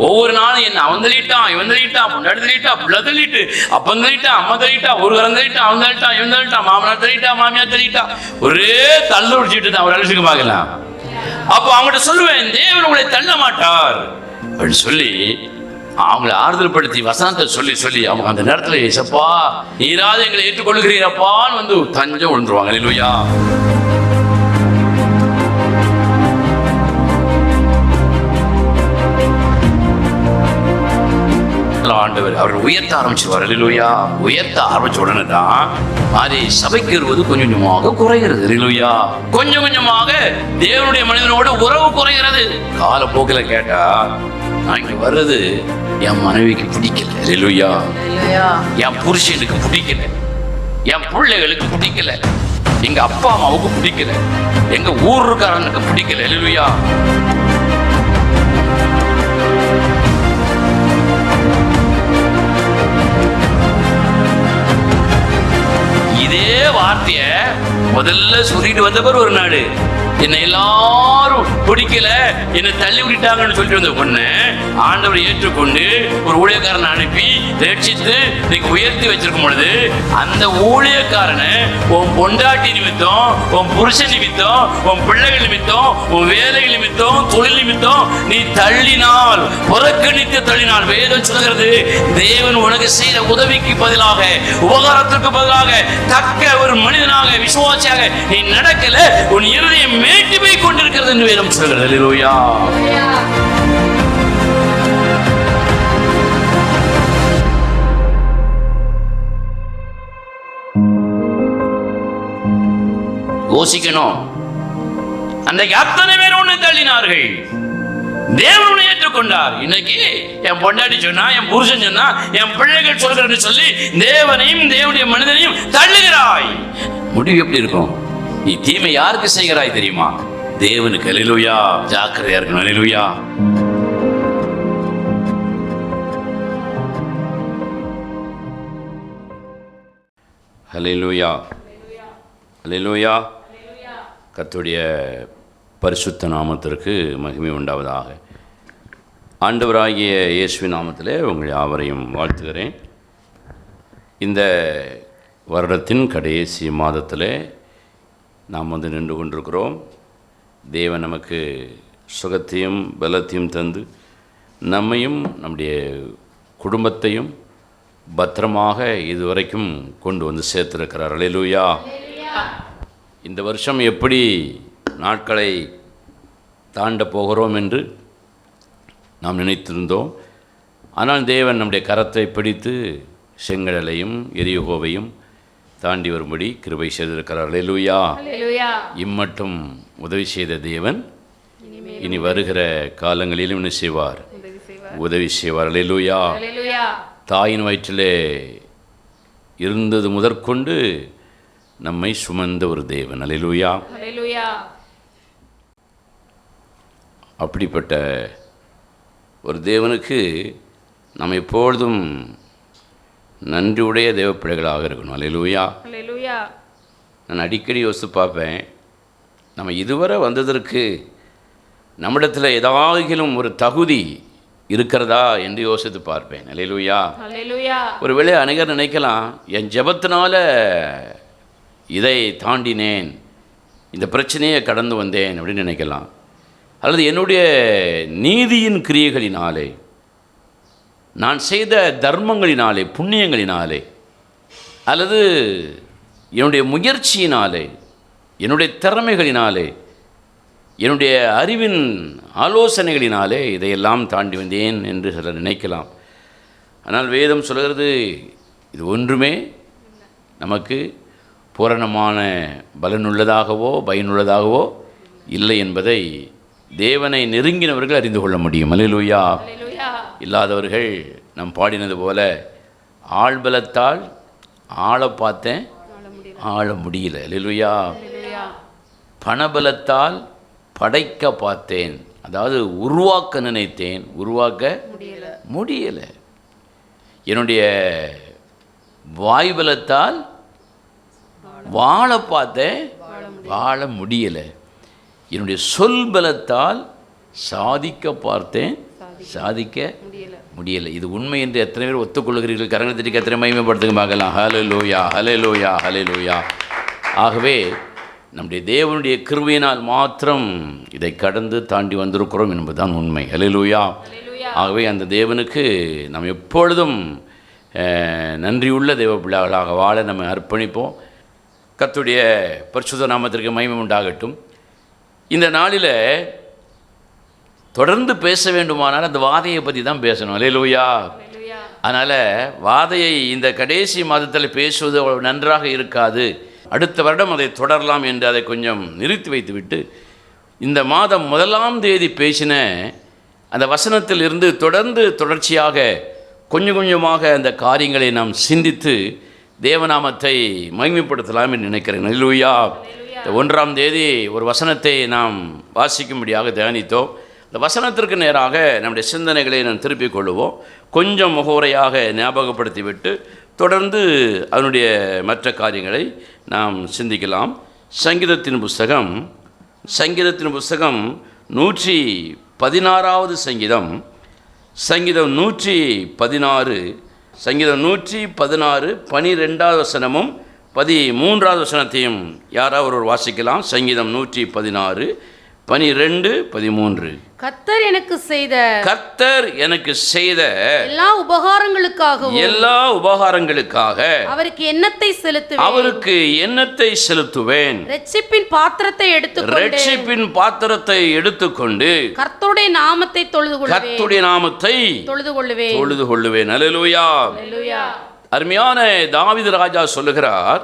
ஒவ்வொரு நாளும் என்ன அவன் தள்ளிட்டான், இவன் தள்ளிட்டான், பொண்டாட்டி தள்ளிட்டா, பிள்ளை தள்ளிட்டு, அப்பன் தள்ளிட்டா, அம்மா தள்ளிட்டா, ஒரு கரம் தள்ளிட்டா, அவன் தள்ளிட்டா, இவன் தள்ளிட்டா, மாமனார் தள்ளிட்டா, மாமியார் தள்ளிட்டா, ஒரே தள்ளு உடிச்சிட்டு தான் ஒரு அலட்சியம் பார்க்கலாம். அப்போ அவங்ககிட்ட சொல்லுவேன், தேவன் உங்களை தள்ள மாட்டார் அப்படின்னு சொல்லி அவங்களை ஆறுதல் படுத்தி வசனத்தை சொல்லி சொல்லி அவங்க அந்த நேரத்தில் ஏசப்பா நீராத எங்களை ஏற்றுக்கொள்கிறீரப்பான்னு வந்து தஞ்சம் விழுந்துருவாங்க. அல்லேலூயா. ஆண்டவர் அவர் உயர்த்த ஆரம்பிச்சுவார். அல்லேலூயா. உயர்த்த ஆரம்பிச்ச உடனே தான் மாதிரி சபைக்கு வருவது கொஞ்சம் கொஞ்சமாக குறைகிறது. அல்லேலூயா. கொஞ்சம் கொஞ்சமாக தேவனுடைய மனிதனோட உறவு குறைகிறது. காலப்போக்கில் கேட்டா நான் இங்க வர்றது என் மனைவிக்கு பிடிக்கல. அல்லேலூயா. என் புருஷனுக்கு பிடிக்கல, என் பிள்ளைகளுக்கு பிடிக்கல, எங்க அப்பா அம்மாவுக்கு பிடிக்கல, எங்க ஊருக்காரனுக்கு பிடிக்கல. அல்லேலூயா. இதே வார்த்தைய முதல்ல சொல்லிட்டு வந்தவர் ஒரு நாடு என்னை எல்லாரும் பிடிக்கல, என்னை தள்ளி விட்டாங்கன்னு சொல்லிட்டு வந்த பொண்ணு ஆண்டவரை ஏற்றுக்கொண்டு ஒரு ஊழியக்காரனை அனுப்பி ரட்சித்து இன்னைக்கு உயர்த்தி வச்சிருக்கும் பொழுது அந்த ஊழியக்காரனை உன் பொண்டாட்டி நிமித்தம், உன் புருஷன் நிமித்தம், உன் பிள்ளைகள் நிமித்தம், உன் வேலைகள் நிமித்தம், தொழில் நிமித்தம் நீ தள்ளினால், புறக்கணித்து தள்ளினால், வேதம் சொல்கிறது தேவன் உனக்கு செய்த உதவிக்கு பதிலாக, உபகாரத்திற்கு பதிலாக தக்க ஒரு மனிதனாக விசுவாசியாக நீ நடக்கல, உன் இருதயம் மேட்டி போய் கொண்டிருக்கிறது என்று வேதம் சொல்கிறது. அல்லேலூயா. யோசிக்கணும். அன்றைக்கு அத்தனை பேர் உன்னை தள்ளினார்கள், தேவனை ஏற்றுக்கொண்டார். இன்னைக்கு என் பொண்டாட்டி சொன்னா, என் புருஷன் சொன்னா, என் பிள்ளைகள் சொல்கிறது சொல்லி தேவனையும் தேவனுடைய மனிதனையும் தள்ளுகிறாய். முடிவு எப்படி இருக்கும்? நீ தீமை யாருக்கு செய்கிறாய் தெரியுமா? தேவனுக்கு. அல்லேலூயா. ஜாக்கிரதையா இருக்கணும். அல்லேலூயா. அல்லேலூயா. அல்லேலூயா. கர்த்தருடைய பரிசுத்த நாமத்திற்கு மகிமை உண்டாவதாக. ஆண்டவராகிய இயேசுவின் நாமத்திலே உங்கள் யாவரையும் வாழ்த்துகிறேன். இந்த வருடத்தின் கடைசி மாதத்திலே நாம் வந்து நின்று கொண்டிருக்கிறோம். தேவன் நமக்கு சுகத்தையும் பலத்தையும் தந்து நம்மையும் நம்முடைய குடும்பத்தையும் பத்திரமாக இதுவரைக்கும் கொண்டு வந்து சேர்த்திருக்கிறார். அல்லேலூயா. இந்த வருஷம் எப்படி நாட்களை தாண்ட போகிறோம் என்று நாம் நினைத்திருந்தோம். ஆனால் தேவன் நம்முடைய கரத்தை பிடித்து செங்கடலையும் எரியோவையும் தாண்டி வரும்படி கிருபை செய்திருக்கிறார். அல்லேலூயா. இம்மட்டும் உதவி செய்த தேவன் இனி வருகிற காலங்களிலும் என்ன செய்வார்? உதவி செய்வார். அல்லேலூயா. தாயின் வயிற்றிலே இருந்தது முதற்கொண்டு நம்மை சுமந்த ஒரு தேவன். அல்லேலூயா. அப்படிப்பட்ட ஒரு தேவனுக்கு நாம் எப்பொழுதும் நன்றியுடைய தேவ பிள்ளைகளாக இருக்கணும். அல்லேலூயா. நான் அடிக்கடி யோசித்து பார்ப்பேன், நம்ம இதுவரை வந்ததற்கு நம்மிடத்தில் ஏதாகிலும் ஒரு தகுதி இருக்கிறதா என்று யோசித்து பார்ப்பேன். அல்லேலூயா. ஒருவேளை அநேகர் நினைக்கலாம், என் ஜெபத்தினால இதை தாண்டினேன், இந்த பிரச்சனையை கடந்து வந்தேன் அப்படின்னு நினைக்கலாம். அல்லது என்னுடைய நீதியின் கிரியைகளினாலே, நான் செய்த தர்மங்களினாலே, புண்ணியங்களினாலே, அல்லது என்னுடைய முயற்சியினாலே, என்னுடைய திறமைகளினாலே, என்னுடைய அறிவின் ஆலோசனைகளினாலே இதையெல்லாம் தாண்டி வந்தேன் என்று சிலர் நினைக்கலாம். ஆனால் வேதம் சொல்கிறது இது ஒன்றுமே நமக்கு பூரணமான பலனுள்ளதாகவோ பயனுள்ளதாகவோ இல்லை என்பதை தேவனை நெருங்கினவர்கள் அறிந்து கொள்ள முடியும். அல்லேலூயா. இல்லாதவர்கள் நாம் பாடினது போல ஆழ்பலத்தால் ஆள பார்த்தேன், ஆள முடியல. அல்லேலூயா. பணபலத்தால் படைக்க பார்த்தேன், அதாவது உருவாக்க நினைத்தேன், உருவாக்க முடியலை. என்னுடைய வாய்பலத்தால் வாழ பார்த்தேன், வாழ முடியலை. என்னுடைய சொல் பலத்தால் சாதிக்க பார்த்தேன், சாதிக்க முடியலை. இது உண்மை என்று எத்தனை பேர் ஒத்துக்கொள்கிறீர்கள்? கரங்களை தட்டி எத்தனை மகிமைப்படுத்துங்க பார்க்கலாம். ஹல்லேலூயா, ஹல்லேலூயா, ஹல்லேலூயா. ஆகவே நம்முடைய தேவனுடைய கிருபையினால் மாத்திரம் இதை கடந்து தாண்டி வந்திருக்கிறோம் என்பதுதான் உண்மை. ஹல்லேலூயா. ஆகவே அந்த தேவனுக்கு நாம் எப்பொழுதும் நன்றியுள்ள தேவ பிள்ளைகளாக வாழ நம்ம அர்ப்பணிப்போம். கர்த்தருடைய பரிசுத்த நாமத்திற்கு மகிமை உண்டாகட்டும். இந்த நாளில் தொடர்ந்து பேச வேண்டுமானால் அந்த வாதையை பற்றி தான் பேசணும். ஹல்லேலூயா. அதனால் வாதையை இந்த கடைசி மாதத்தில் பேசுவது அவ்வளவு நன்றாக இருக்காது. அடுத்த வருடம் அதை தொடரலாம் என்று அதை கொஞ்சம் நிறுத்தி வைத்துவிட்டு இந்த மாதம் 1ஆம் தேதி பேசின அந்த வசனத்தில் இருந்து தொடர்ச்சியாக கொஞ்சம் கொஞ்சமாக அந்த காரியங்களை நாம் சிந்தித்து தேவநாமத்தை மகிமைப்படுத்தலாம் என்று நினைக்கிறேன். ஹல்லேலூயா. 1ஆம் தேதி ஒரு வசனத்தை நாம் வாசிக்கும்படியாக தியானித்தோம். அந்த வசனத்திற்கு நேராக நம்முடைய சிந்தனைகளை நாம் திருப்பிக் கொள்வோம். கொஞ்சம் முகவுரையாக ஞாபகப்படுத்திவிட்டு தொடர்ந்து அதனுடைய மற்ற காரியங்களை நாம் சிந்திக்கலாம். சங்கீதத்தின் புஸ்தகம் 116வது சங்கீதம் 116 12வது வசனமும் 13வது வசனத்தையும் யாராவது ஒருவர் வாசிக்கலாம். சங்கீதம் 116 12 13. கர்த்தர் எனக்கு செய்த எல்லா உபகாரங்களுக்காக அவருக்கு எண்ணத்தை செலுத்துவேன். இரட்சிப்பின் பாத்திரத்தை எடுத்துக்கொண்டு கர்த்தருடைய நாமத்தை தொழுது கொள்ளுவேன். ஹல்லேலூயா. அருமையான தாவீது ராஜா சொல்லுகிறார்,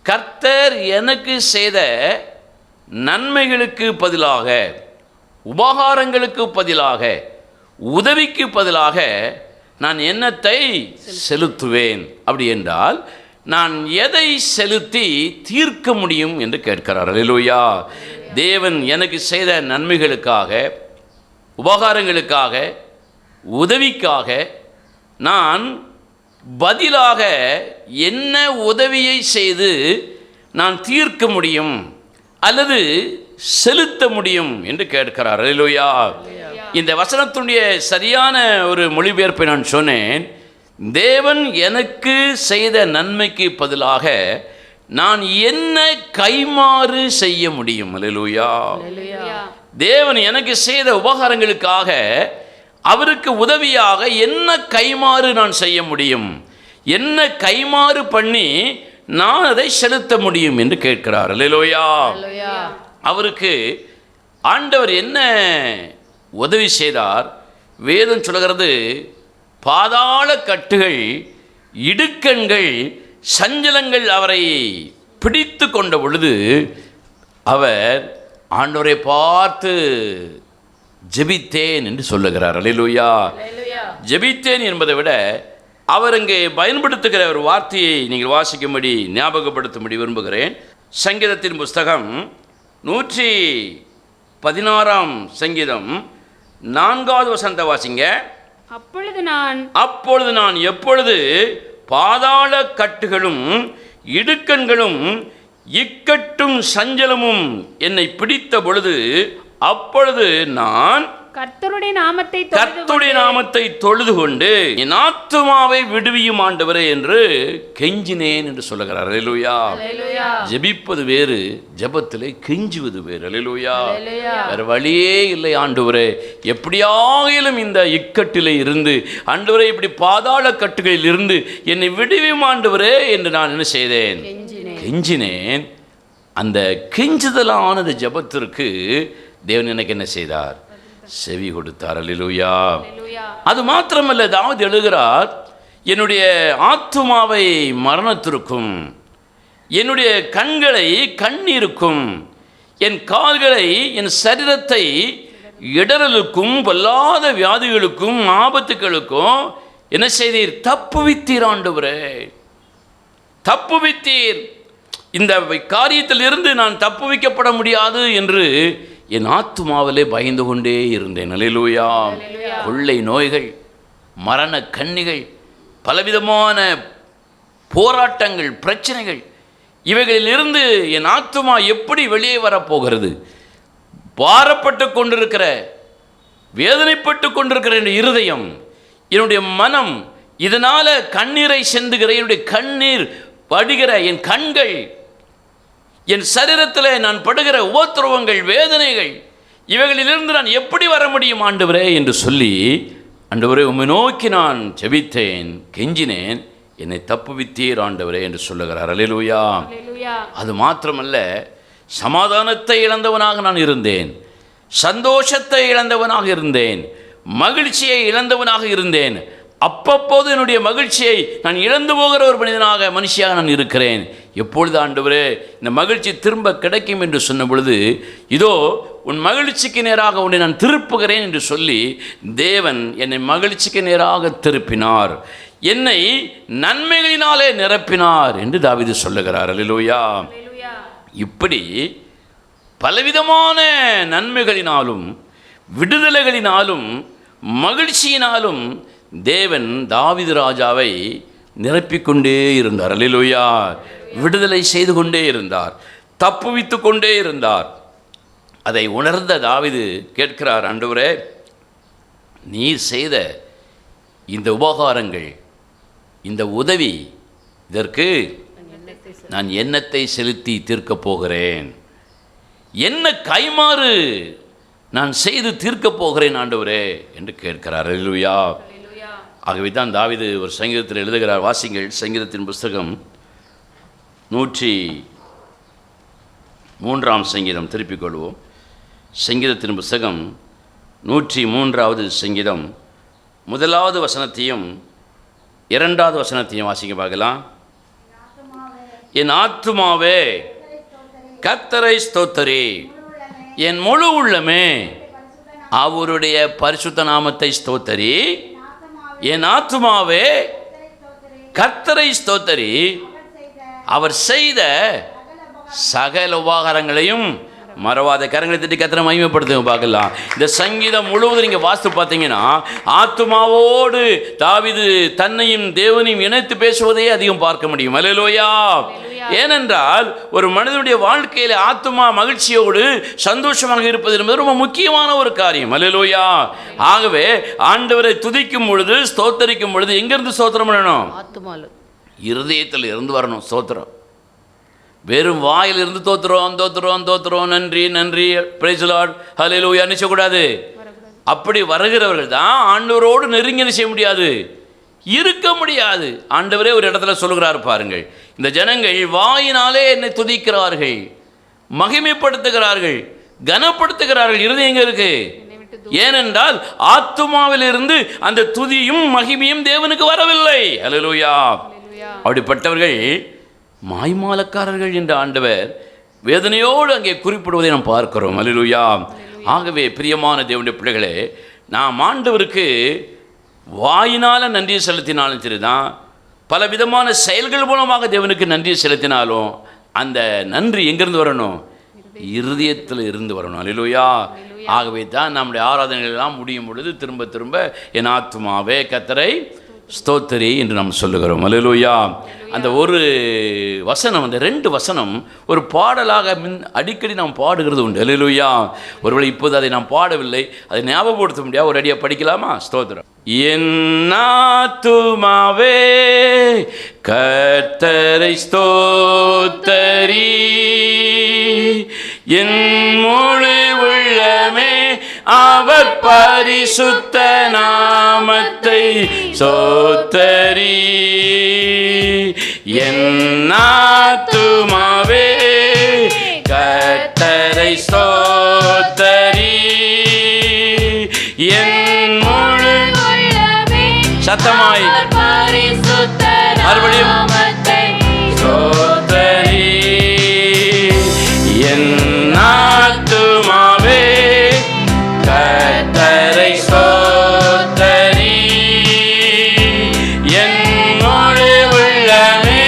கர்த்தர் எனக்கு செய்த நன்மைகளுக்கு பதிலாக, உபகாரங்களுக்கு பதிலாக, உதவிக்கு பதிலாக நான் எண்ணத்தை செலுத்துவேன். அப்படி என்றால் நான் எதை செலுத்தி தீர்க்க முடியும் என்று கேட்கிறார். ஹல்லேலூயா. தேவன் எனக்கு செய்த நன்மைகளுக்காக, உபகாரங்களுக்காக, உதவிக்காக நான் பதிலாக என்ன உதவியை செய்து நான் தீர்க்க முடியும் அல்லது செலுத்த முடியும் என்று கேட்கிறார். ஹல்லேலூயா. இந்த வசனத்துடைய சரியான ஒரு மொழிபெயர்ப்பை நான் சொன்னேன். தேவன் எனக்கு செய்த நன்மைக்கு பதிலாக நான் என்ன கைமாறு செய்ய முடியும். ஹல்லேலூயா. தேவன் எனக்கு செய்த உபகாரங்களுக்காக அவருக்கு உதவியாக என்ன கைமாறு நான் செய்ய முடியும், என்ன கைமாறு பண்ணி நான் அதை செலுத்த முடியும் என்று கேட்கிறார். ஹல்லேலூயா. அவருக்கு ஆண்டவர் என்ன உதவி செய்தார்? வேதம் சொல்கிறது, பாதாள கட்டுகள், இடுக்கண்கள், சஞ்சலங்கள் அவரை பிடித்து கொண்ட பொழுது அவர் ஆண்டவரை பார்த்து ஜெபித்தேன் என்று சொல்லுகிறார். ஹல்லேலூயா. ஜெபித்தேன் என்பதை விட அவர் அங்கே பயன்படுத்துகிற ஒரு வார்த்தையை நீங்கள் வாசிக்கும்படி ஞாபகப்படுத்தும்படி விரும்புகிறேன். சங்கீதத்தின் புஸ்தகம் 116ஆம் சங்கீதம் 4வது வசனத்தை வாசிங்க. அப்பொழுது நான் எப்பொழுது பாதாள கட்டுகளும் இடுக்கண்களும் இக்கட்டும் சஞ்சலமும் என்னை பிடித்த பொழுது அப்பொழுது நான் கர்த்தருடைய நாமத்தை தொழுது கொண்டு என் ஆத்துமாவை விடுவியும் ஆண்டவரே என்று கெஞ்சினேன் என்று சொல்லுகிறார். ஹல்லேலூயா. ஜெபிப்பது வேறு, ஜெபத்திலே கெஞ்சுவது வேறு. ஹல்லேலூயா. வேற வழியே இல்லை ஆண்டவரே, எப்படியாகிலும் இந்த இக்கட்டிலே இருந்து ஆண்டவரே, இப்படி பாதாள கட்டுகளில் இருந்து என்னை விடுவியும் ஆண்டவரே என்று நான் என்ன செய்தேன்? கெஞ்சினேன். அந்த கெஞ்சுதலானது ஜெபத்திற்கு தேவன் எனக்கு என்ன செய்தார்? செவி கொடுத்தார். ஹல்லேலூயா. அது மாத்திரமல்ல, தாவீது எழுதுகிறார், என்னுடைய ஆத்துமாவை மரணத்திற்கும், என்னுடைய கண்களை கண்ணீருக்கும், என் கால்களை, என் சரீரத்தை இடறலுக்கும், பொல்லாத வியாதிகளுக்கும், ஆபத்துகளுக்கும் என்ன செய்தீர்? தப்புவித்தீர் ஆண்டவரே, தப்புவித்தீர். இந்த காரியத்தில் இருந்து நான் தப்புவிக்கப்பட முடியாது என்று என் ஆத்துமாவிலே பயந்து கொண்டே இருந்தேன். ஹல்லேலூயா. கொள்ளை நோய்கள், மரண கண்ணிகள், பலவிதமான போராட்டங்கள், பிரச்சனைகள், இவைகளிலிருந்து என் ஆத்துமா எப்படி வெளியே வரப்போகிறது? பாரப்பட்டு கொண்டிருக்கிற வேதனைப்பட்டு கொண்டிருக்கிற என்னுடைய இருதயம், என்னுடைய மனம், இதனால கண்ணீரை சிந்துகிற என்னுடைய கண்ணீர் வடிகிற என் கண்கள், என் சரீரத்தில் நான் படுகிற உபத்திரவங்கள், வேதனைகள், இவைகளிலிருந்து நான் எப்படி வர முடியும் ஆண்டவரே என்று சொல்லி, ஆண்டவரே உம்மை நோக்கி நான் ஜெபித்தேன், கெஞ்சினேன், என்னை தப்புவித்தீர் ஆண்டவரே என்று சொல்லுகிறார். அல்லேலூயா. அது மாத்திரமல்ல, சமாதானத்தை இழந்தவனாக நான் இருந்தேன், சந்தோஷத்தை இழந்தவனாக இருந்தேன், மகிழ்ச்சியை இழந்தவனாக இருந்தேன். அப்பப்போது என்னுடைய மகிழ்ச்சியை நான் இழந்து போகிற ஒரு மனுஷியாக நான் இருக்கிறேன். எப்பொழுது ஆண்டவரே இந்த மகிழ்ச்சி திரும்ப கிடைக்கும் என்று சொன்ன பொழுது, இதோ உன் மகிழ்ச்சிக்கு நேராக உன்னை நான் திருப்புகிறேன் என்று சொல்லி தேவன் என்னை மகிழ்ச்சிக்கு நேராக திருப்பினார், என்னை நன்மைகளினாலே நிரப்பினார் என்று தாவீது சொல்லுகிறார். அல்லேலூயா. இப்படி பலவிதமான நன்மைகளினாலும் விடுதலைகளினாலும் மகிழ்ச்சியினாலும் தேவன் தாவீது ராஜாவை நிரப்பிக்கொண்டே இருந்தார். அல்லேலூயா. விடுதலை செய்து கொண்டே இருந்தார், தப்புவித்து கொண்டே இருந்தார். அதை உணர்ந்த தாவீது கேட்கிறார், ஆண்டவரே நீர் செய்த இந்த உபகாரங்கள், இந்த உதவி, இதற்கு நான் எண்ணத்தை செலுத்தி தீர்க்கப் போகிறேன், என்ன கைமாறு நான் செய்து தீர்க்கப் போகிறேன் ஆண்டவரே என்று கேட்கிறார். அல்லேலூயா. ஆகவே தான் தாவீது ஒரு சங்கீதத்தில் எழுதுகிறார். வாசிங்கள், சங்கீதத்தின் புஸ்தகம் 103 சங்கீதம். திருப்பிக் கொள்வோம். சங்கீதத்தின் புஸ்தகம் 103 சங்கீதம் 1 வசனத்தையும் 2 வசனத்தையும் வாசிக்க பார்க்கலாம். என் ஆத்துமாவே கர்த்தரை ஸ்தோத்தரி, என் முழு உள்ளமே அவருடைய பரிசுத்த நாமத்தை ஸ்தோத்தரி. என் ஆத்துமாவே கர்த்தரை ஸ்தோத்தரி, அவர் செய்த சகல உபகாரங்களையும் மறவாத. கரங்களை தட்டி கர்த்தரை மகிமைப்படுத்துங்க பார்க்கலாம். இந்த சங்கீதம் முழுவதும் நீங்கள் வாசித்து பார்த்தீங்கன்னா ஆத்துமாவோடு தாவீது தன்னையும் தேவனையும் இணைத்து பேசுவதையே அதிகம் பார்க்க முடியும். அல்லேலூயா. ஏனென்றால் ஒரு மனிதனுடைய வாழ்க்கையில் ஆத்துமா மகிழ்ச்சியோடு சந்தோஷமாக இருப்பது என்பது ரொம்ப முக்கியமான ஒரு காரியம். அல்லேலூயா. ஆகவே ஆண்டவரை துதிக்கும் பொழுது, ஸ்தோத்தரிக்கும் பொழுது எங்கிருந்து ஸ்தோத்திரம் பண்ணணும்? இருதயத்தில் இருந்து வரணும் ஸ்தோத்திரம். வெறும் வாயிலிருந்து தோத்துறோம் தோத்துறோம் தோத்துறோம், நன்றி நன்றி, பிரைஸ் தி லார்ட், ஹல்லேலூயா நினைச்சக்கூடாது. அப்படி வருகிறவர்கள் தான் ஆண்டவரோடு நெருங்கி செய்ய முடியாது, இருக்க முடியாது. ஆண்டவரே ஒரு இடத்துல சொல்லுகிறார் பாருங்கள், இந்த ஜனங்கள் வாயினாலே என்னை துதிக்கிறார்கள், மகிமைப்படுத்துகிறார்கள், கனப்படுத்துகிறார்கள், இருதயம் எங்க இருக்கு? ஏனென்றால் ஆத்துமாவிலிருந்து அந்த துதியும் மகிமையும் தேவனுக்கு வரவில்லை. ஹல்லேலூயா. அப்படிப்பட்டவர்கள் மாய்மாலக்காரர்கள் என்று ஆண்டவர் வேதனையோடு அங்கே குறிப்பிடுவதை நாம் பார்க்கிறோம். அல்லேலூயா. ஆகவே பிரியமான தேவனுடைய பிள்ளைகளே, நாம் ஆண்டவருக்கு வாயினால் நன்றி செலுத்தினாலும் சரிதான், பல விதமான செயல்கள் மூலமாக தேவனுக்கு நன்றி செலுத்தினாலும் அந்த நன்றி எங்கிருந்து வரணும்? இருதயத்தில் இருந்து வரணும். அல்லேலூயா. ஆகவே தான் நம்முடைய ஆராதனைகள் எல்லாம் முடியும் பொழுது திரும்ப திரும்ப என் ஆத்துமாவே கர்த்தரை ஸ்தோத்திரி என்று நாம் சொல்லுகிறோம். அல்லேலூயா. அந்த ஒரு வசனம், அந்த 2 வசனம் ஒரு பாடலாக அடிக்கடி நாம் பாடுகிறது உண்டு. அல்லேலூயா. ஒருவேளை இப்போது அதை நாம் பாடவில்லை, அதை ஞாபகப்படுத்த முடியாது. ஒரு அடியாக படிக்கலாமா? ஸ்தோத்திரம். என் ஆத்துமாவே கர்த்தரை ஸ்தோத்தரி, என் முழு உள்ளமே அவர் பரிசுத்த நாமத்தை ஸ்தோத்தரி. என் ஆத்துமாவே கர்த்தரை ஸ்தோத்தரி, என் முழு சத்தமாய் மறுபடியும் ஸ்தோத்தரி. என் ஆத்துமாவே கர்த்தரை ஸ்தோத்தரி, என் முழு உள்ளமே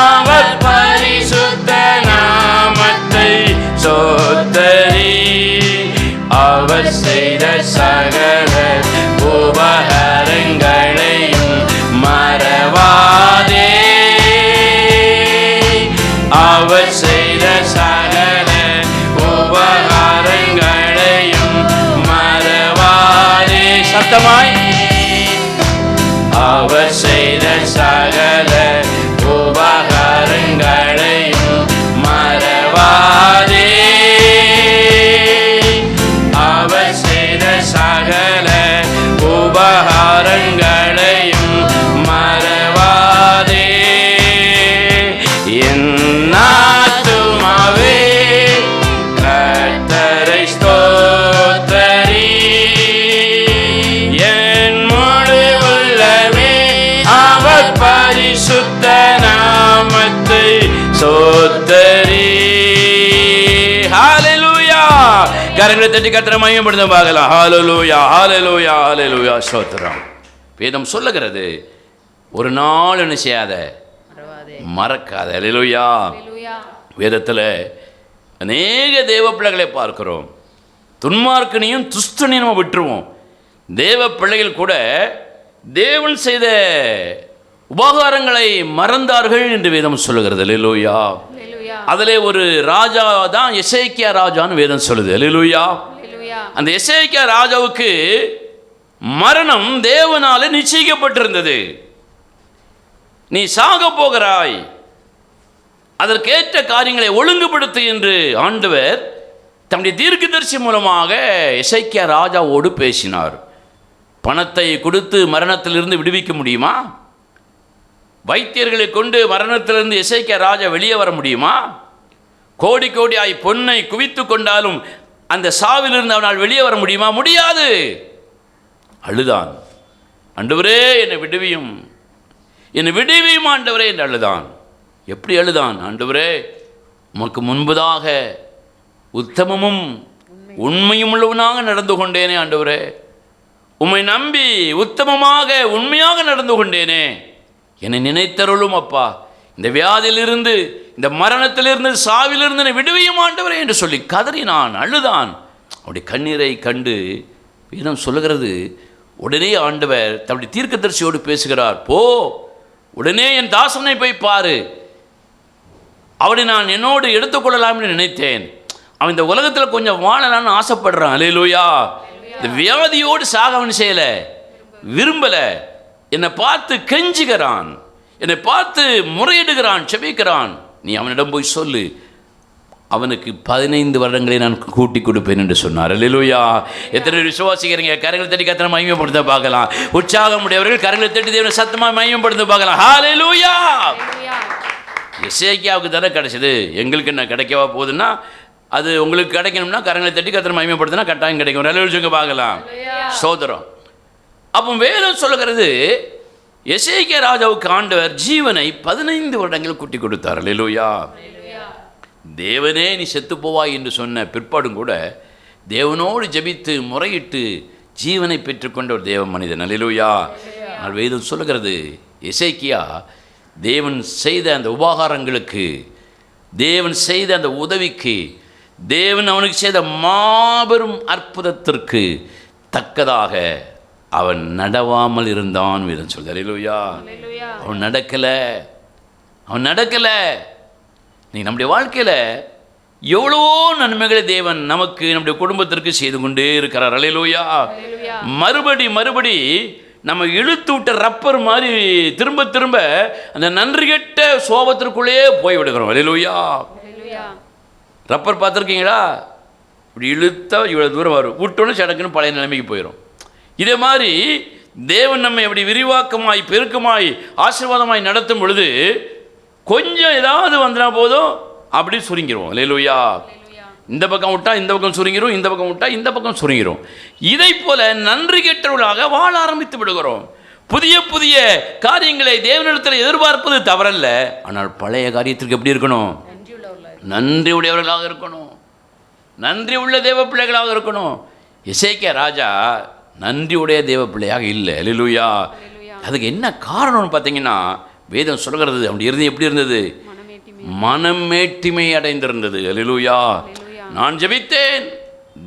அவர் பரிசுத்த நாமத்தை ஸ்தோத்தரி. அவர் செய்த சகல உபகாரங்களையும் மறவாதே, அவர் செய்த சகல சத்தமாய் அவர் செய்த சகல உபகாரங்களையும் மறவாதே. அவர் செய்த சகல உபகாரங்களையும் மறவாதே. என் ஆத்துமாவே கர்த்தரை ஸ்தோத்திரி. என் முழு உள்ளமே அவர் பரிசுத்த நாமத்தை ஸ்தோத்திரி. ஹல்லேலூயா. கரங்களை தட்டி கர்த்தரை மகிமைப்படுத்த பார்க்கலாம். ஹல்லேலூயா, ஹல்லேலூயா, ஹல்லேலூயா. ஸ்தோத்திரம். வேதம் சொல்லுகிறது, ஒரு நாள் என்ன செய்யாத, மறக்காத. ஹல்லேலூயா. வேதத்தில் அநேக தேவ பிள்ளைகளை பார்க்கிறோம். துன்மார்க்கனையும் துஷ்டனையும் நம்ம விட்டுருவோம். தேவ பிள்ளைகள் கூட தேவன் செய்த உபகாரங்களை மறந்தார்கள் என்று வேதம் சொல்லுகிறது. ஹல்லேலூயா. அதிலே ஒரு ராஜா தான் எசேக்கியா ராஜான்னு வேதம் சொல்லுது. ஹல்லேலூயா. அந்த எசேக்கியா ராஜாவுக்கு மரணம் தேவனாலே நிச்சயிக்கப்பட்டிருந்தது. நீ சாக போகிறாய், அதற்கேற்ற காரியங்களை ஒழுங்குபடுத்து என்று ஆண்டவர் தம்முடைய தீர்க்கதரிசி மூலமாக எசேக்கியா ராஜாவோடு பேசினார். பணத்தை கொடுத்து மரணத்திலிருந்து விடுவிக்க முடியுமா? வைத்தியர்களை கொண்டு மரணத்திலிருந்து எசேக்கியா ராஜா வெளியே வர முடியுமா? கோடி கோடியாய் பொன்னை குவித்து கொண்டாலும் அந்த சாவிலிருந்து அவனால் வெளியே வர முடியுமா? முடியாது. அழுதான், ஆண்டவரே என்னை விடுவியும், என்னை விடுவியும் ஆண்டவரே என்று அழுதான். எப்படி அழுதான்? ஆண்டவரே, உமக்கு முன்பதாக உத்தமமும் உண்மையும் உள்ளவனாக நடந்து கொண்டேனே ஆண்டவரே. உம்மை நம்பி உத்தமமாக உண்மையாக நடந்து கொண்டேனே, என்னை நினைத்தருளும் அப்பா. இந்த வியாதியிலிருந்து, இந்த மரணத்திலிருந்து, சாவிலிருந்து என்னை விடுவியும் ஆண்டவரே என்று சொல்லி கதறினான், அழுதான். அவருடைய கண்ணீரை கண்டு வேதம் சொல்லுகிறது, உடனே ஆண்டவர் தம்முடைய தீர்க்கதரிசியோடு பேசுகிறார். போ, உடனே என் தாசனை போய் பாரு, அவனை நான் என்னோடு எடுத்துக்கொள்ளலாம் என்று நினைத்தேன். அவன் இந்த உலகத்தில் கொஞ்சம் வாழலான்னு ஆசைப்படுறான். ஹல்லேலூயா. இந்த வியாதியோடு சாக அவன் செய்யல, விரும்பல. என்னை பார்த்து கெஞ்சுகிறான், என்னை பார்த்து முறையிடுகிறான், செபிக்கிறான். நீ அவனிடம் போய் சொல்லு, அவனுக்கு 15 வருடங்களை நான் கூட்டி கொடுப்பேன் என்று சொன்னார். ஹல்லேலூயா. எத்தனை விசுவாசிக்கிறீங்க? கரங்களை தட்டி கர்த்தரை மகிமைப்படுத்த பார்க்கலாம். உற்சாகம் உடையவர்கள் கரங்களை தட்டி தேவனை சத்தமாக மகிமைப்படுத்த பார்க்கலாம். ஹல்லேலூயா. எசேக்கியாவுக்கு தானே கிடைச்சது, எங்களுக்கு என்ன கிடைக்கவா போகுதுன்னா, அது உங்களுக்கு கிடைக்கணும்னா கரங்களை தட்டி கர்த்தரை மகிமைப்படுத்தினா கட்டாயம் கிடைக்கும். ஹல்லேலூயா பார்க்கலாம். சோதரம். அப்போ வேதம் சொல்லுகிறது, எசேக்கியா ராஜாவுக்கு ஆண்டவர் ஜீவனை 15 வருடங்கள் கூட்டி கொடுத்தார். ஹல்லேலூயா. தேவனே நீ செத்து போவாய் என்று சொன்ன பிற்பாடும் கூட தேவனோடு ஜெபித்து முறையிட்டு ஜீவனை பெற்றுக்கொண்ட ஒரு தேவ மனிதன். ஹல்லேலூயா. வேதம் சொல்லுகிறது, எசேக்கியா தேவன் செய்த அந்த உபகாரங்களுக்கு, தேவன் செய்த அந்த உதவிக்கு, தேவன் அவனுக்கு செய்த மாபெரும் அற்புதத்திற்கு தக்கதாக அவன் நடவாமல் இருந்தான் வேதம் சொல்லுது. ஹல்லேலூயா. அவன் நடக்கலை. நீ நம்முடைய வாழ்க்கையில் எவ்வளவோ நன்மைகளை தேவன் நமக்கு, நம்முடைய குடும்பத்திற்கு செய்து கொண்டே இருக்கிறார். ஹல்லேலூயா. மறுபடி நம்ம இழுத்து விட்ட ரப்பர் மாதிரி திரும்ப திரும்ப அந்த நன்றி கெட்ட சோபத்திற்குள்ளே போய் விடுகிறோம். ஹல்லேலூயா. ரப்பர் பார்த்துருக்கீங்களா? இப்படி இழுத்தா இவ்வளோ தூரம் வரும், விட்டோன்னு சடக்குன்னு பழைய நிலைமைக்கு போயிடும். இதே மாதிரி தேவன் நம்மை அப்படி விரிவாக்கமாய் பெருக்கமாய் ஆசீர்வாதமாய் நடத்தும் பொழுது கொஞ்சம் ஏதாவது வந்தனா போதும் அப்படி சுருங்கிடுவோம். ஹல்லேலூயா. இந்த பக்கம் விட்டா இந்த பக்கம் சுருங்கிரும், இந்த பக்கம் விட்டா இந்த பக்கம் சுருங்கிரும். இதை போல நன்றி கெட்டவர்களாக வாழ ஆரம்பித்து விடுகிறோம். புதிய புதிய காரியங்களை தேவனிடத்தில் எதிர்பார்ப்பது தவறல்ல, ஆனால் பழைய காரியத்திற்கு எப்படி இருக்கணும்? நன்றி உடையவர்களாக இருக்கணும், நன்றி உள்ள தேவ பிள்ளைகளாக இருக்கணும். எசேக்கியா ராஜா நன்றி உடைய தேவ பிள்ளையாக இல்லை. ஹல்லேலூயா. அதுக்கு என்ன காரணம்னு பார்த்தீங்கன்னா, வேதம் சொல்கிறது அவனுடைய இருதயம் எப்படி இருந்தது? மனமேட்டிமை அடைந்திருந்தது. ஹல்லேலூயா. நான் ஜெபித்தேன்,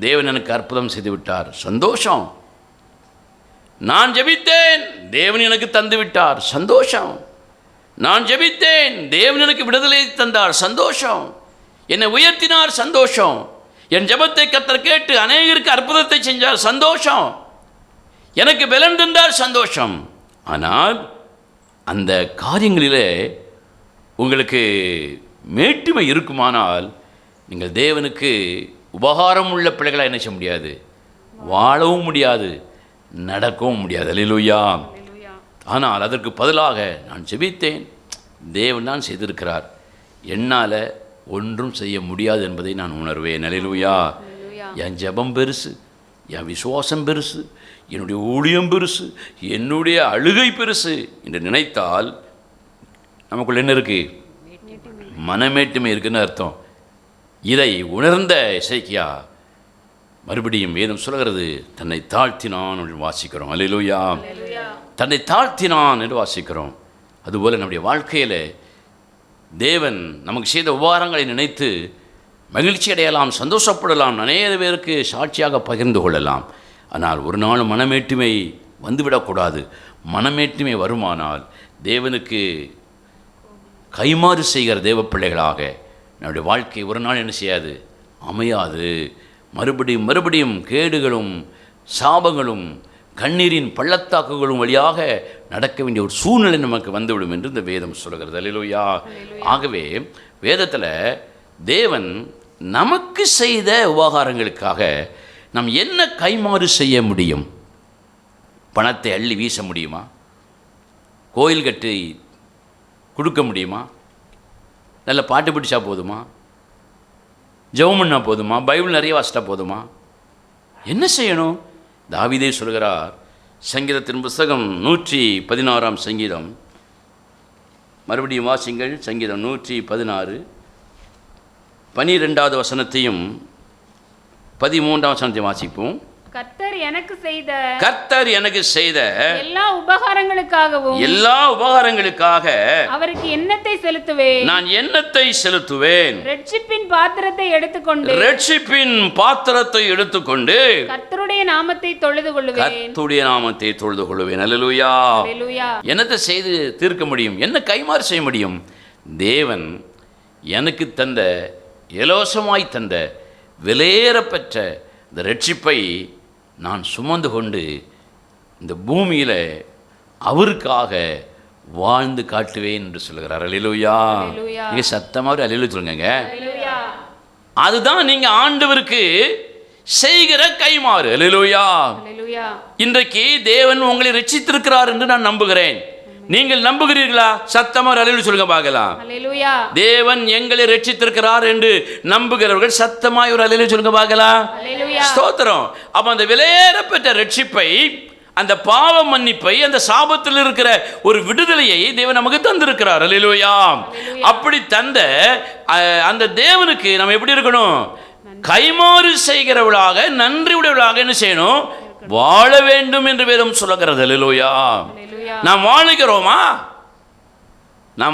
தேவன் எனக்கு அற்புதம் செய்து விட்டார், சந்தோஷம். நான் ஜெபித்தேன், தேவன் எனக்கு தந்து விட்டார், சந்தோஷம். நான் ஜெபித்தேன், தேவன் எனக்கு விடுதலை தந்தார், சந்தோஷம். என்னை உயர்த்தினார், சந்தோஷம். என் ஜெபத்தை கர்த்தர் கேட்டு அநேகருக்கு அற்புதத்தை செஞ்சார், சந்தோஷம். எனக்கு பலன் தந்தால் சந்தோஷம். ஆனால் அந்த காரியங்களிலே உங்களுக்கு மேட்டுமை இருக்குமானால் நீங்கள் தேவனுக்கு உபகாரம் உள்ள பிள்ளைகளாக என்ன செய்ய முடியாது, வாழவும் முடியாது, நடக்கவும் முடியாது. அல்லேலூயா. ஆனால் அதற்கு பதிலாக நான் ஜெபித்தேன், தேவன் தான் செய்திருக்கிறார், என்னால் ஒன்றும் செய்ய முடியாது என்பதை நான் உணர்வேன். அல்லேலூயா. என் ஜெபம் பெருசு, என் விசுவாசம் பெருசு, என்னுடைய ஊழியம் பெருசு, என்னுடைய அழுகை பெருசு என்று நினைத்தால் நமக்குள்ள என்ன இருக்கு? மனமேட்டுமை இருக்குன்னு அர்த்தம். இதை உணர்ந்த எசேக்கியா மறுபடியும் வேதம் சொல்கிறது, தன்னை தாழ்த்தினான் என்று வாசிக்கிறோம். அல்லேலூயா. தன்னை தாழ்த்தினான் என்று வாசிக்கிறோம். அதுபோல் நம்முடைய வாழ்க்கையில் தேவன் நமக்கு செய்த உபகாரங்களை நினைத்து மகிழ்ச்சி அடையலாம், சந்தோஷப்படலாம், அநேக பேருக்கு சாட்சியாக பகிர்ந்து கொள்ளலாம். ஆனால் ஒரு நாள் மனமேட்டுமை வந்துவிடக்கூடாது. மனமேட்டுமை வருமானால் தேவனுக்கு கைமாறு செய்கிற தேவ பிள்ளைகளாக நம்முடைய வாழ்க்கை ஒரு நாள் என்ன செய்யாது, அமையாது. மறுபடியும் மறுபடியும் கேடுகளும் சாபங்களும் கண்ணீரின் பள்ளத்தாக்குகளும் வழியாக நடக்க வேண்டிய ஒரு சூழ்நிலை நமக்கு வந்துவிடும் என்று இந்த வேதம் சொல்கிறது. அல்லேலூயா. ஆகவே வேதத்தில் தேவன் நமக்கு செய்த உபகாரங்களுக்காக நாம் என்ன கைமாறு செய்ய முடியும்? பணத்தை அள்ளி வீச முடியுமா? கோயில் கட்டி கொடுக்க முடியுமா? நல்ல பாட்டு பிடிச்சா போதுமா? ஜெபம் பண்ணால் போதுமா? பைபிள் நிறைய வாசிட்டா போதுமா? என்ன செய்யணும்? தாவீதே சொல்கிறார், சங்கீதத்தின் புஸ்தகம் 116 சங்கீதம், மறுபடியும் வாசிங்கள். சங்கீதம் 116 12வது வசனத்தையும் 13வது வசனத்தையும் வாசிப்போம். கர்த்தர் எனக்கு செய்த எல்லா உபகாரங்களுக்காக அவருக்கு எண்ணத்தை செலுத்துவேன். நான் எண்ணத்தை செலுத்துவேன். ரட்சிப்பின் பாத்திரத்தை எடுத்துக்கொண்டு கர்த்தருடைய நாமத்தை தொழுது கொள்ளுவேன். அல்லேலூயா. என்னத்தை செய்து தீர்க்க முடியும்? என்ன கைமாறு செய்ய முடியும்? தேவன் எனக்கு தந்த, இலவசமாய் தந்த, விலையேறப்பெற்ற இந்த ரட்சிப்பை நான் சுமந்து கொண்டு இந்த பூமியில் அவருக்காக வாழ்ந்து காட்டுவேன் என்று சொல்லுகிறார். அல்லேலூயா. நீங்க சத்தமாக ஒரு அல்லேலூயா சொல்லுங்க. அதுதான் நீங்க ஆண்டவருக்கு செய்கிற கைமாறு. அல்லேலூயா. இன்றைக்கு தேவன் உங்களை ரட்சித்திருக்கிறார் என்று நான் நம்புகிறேன். நீங்கள் நம்புகிறீர்களா? சத்தமாக ஒரு அல்லேலூயா சொல்லுங்க பார்க்கலாம். தேவன் எங்களை ரட்சித்திருக்கிறார் என்று நம்புகிறவர்கள் சத்தமாய் ஒரு அல்லேலூயா சொல்லுங்க பார்க்கலாம். ஸ்தோத்திரம். அப்ப அந்த விலையேறப்பெற்ற ரட்சிப்பை, அந்த பாவ மன்னிப்பை, அந்த சாபத்தில் இருக்கிற ஒரு விடுதலையை தேவன் நமக்கு தந்திருக்கிறார். அல்லேலூயா. அப்படி தந்த அந்த தேவனுக்கு நம்ம எப்படி இருக்கணும்? கைமாறு செய்கிறவளாக, நன்றி உடையவளாக என்ன செய்யணும்? வாழ வேண்டும் என்று வேதம் சொல்லுகிறது. அல்லேலூயா. நாம்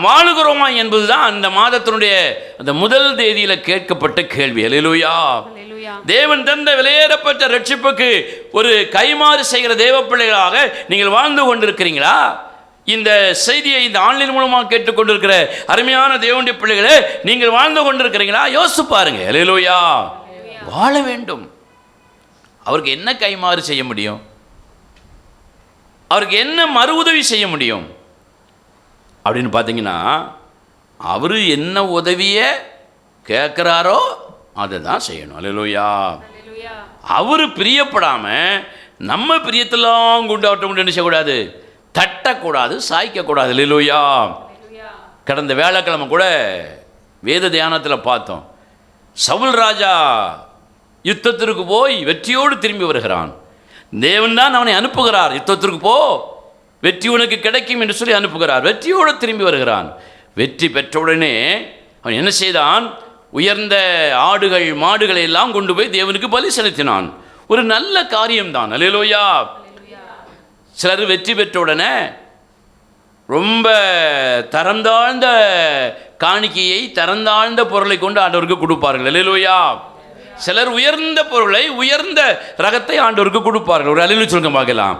வாழுகிறோமா என்பதுதான் அந்த மாதத்தினுடைய அந்த முதல் தேதியில் கேட்கப்பட்ட கேள்வி. அல்லேலூயா. தேவன் தந்த விலையேறப்பட்ட ரட்சிப்புக்கு ஒரு கைமாறு செய்கிற தேவ பிள்ளைகளாக நீங்கள் வாழ்ந்து கொண்டிருக்கிறீங்களா? இந்த செய்தியை இந்த ஆன்லைன் மூலமாக கேட்டுக்கொண்டிருக்கிற அருமையான தேவனுடைய பிள்ளைகளே, நீங்கள் வாழ்ந்து கொண்டிருக்கிறீங்களா? யோசிச்சு பாருங்க. அல்லேலூயா. வாழ வேண்டும். அவருக்கு என்ன கைமாறு செய்ய முடியும்? அவருக்கு என்ன மறு உதவி செய்ய முடியும் அப்படின்னு பார்த்தீங்கன்னா, அவர் என்ன உதவியை கேட்குறாரோ அதை தான் செய்யணும். அல்லேலூயா. அவர் பிரியப்படாமல் நம்ம பிரியத்தெல்லாம் கொண்டு என்ன செய்யக்கூடாது? தட்டக்கூடாது, சாய்க்கக்கூடாது. அல்லேலூயா. கடந்த வேளைக்கிழமை கூட வேத தியானத்தில் பார்த்தோம். சவுல் ராஜா யுத்தத்திற்கு போய் வெற்றியோடு திரும்பி வருகிறான். தேவன் தான் அவனை அனுப்புகிறார். யுத்தத்திற்கு போ, வெற்றி உனக்கு கிடைக்கும் என்று சொல்லி அனுப்புகிறார். வெற்றியோடு திரும்பி வருகிறான். வெற்றி பெற்றவுடனே அவன் என்ன செய்தான்? உயர்ந்த ஆடுகள் மாடுகளை எல்லாம் கொண்டு போய் தேவனுக்கு பலி செலுத்தினான். ஒரு நல்ல காரியம்தான். அல்லேலூயா. சிலர் வெற்றி பெற்றவுடனே ரொம்ப தரந்தாழ்ந்த காணிக்கையை, தரந்தாழ்ந்த பொருளை கொண்டு ஆண்டவருக்கு கொடுப்பார்கள். அல்லேலூயா. சிலர் உயர்ந்த பொருளை, உயர்ந்த ரகத்தை ஆண்டவருக்கு கொடுப்பார்கள். ஒரு அல்லேலூயா சொல்லுங்க பார்க்கலாம்.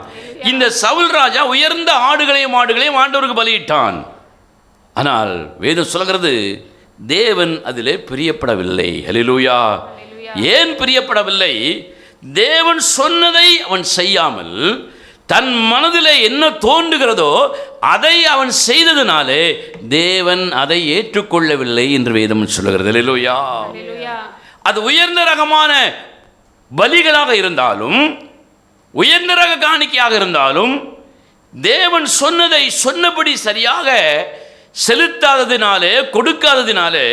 இந்த சவுல் ராஜா உயர்ந்த ஆடுகளையும் மாடுகளையும் ஆண்டவருக்கு பலியிட்டான். ஆனால் வேதம் சொல்கிறது, தேவன் அதிலே பிரியப்படவில்லை. அல்லேலூயா. ஏன் பிரியப்படவில்லை? தேவன் சொன்னதை அவன் செய்யாமல் தன் மனதில் என்ன தோன்றுகிறதோ அதை அவன் செய்ததினாலே தேவன் அதை ஏற்றுக்கொள்ளவில்லை என்று வேதம் சொல்லுகிறது. அல்லேலூயா. அது உயர்ந்த ரகமான பலிகளாக இருந்தாலும், உயர்ந்த ரக காணிக்கையாக இருந்தாலும், தேவன் சொன்னதை சொன்னபடி சரியாக செலுத்தாததினாலே, கொடுக்காததினாலே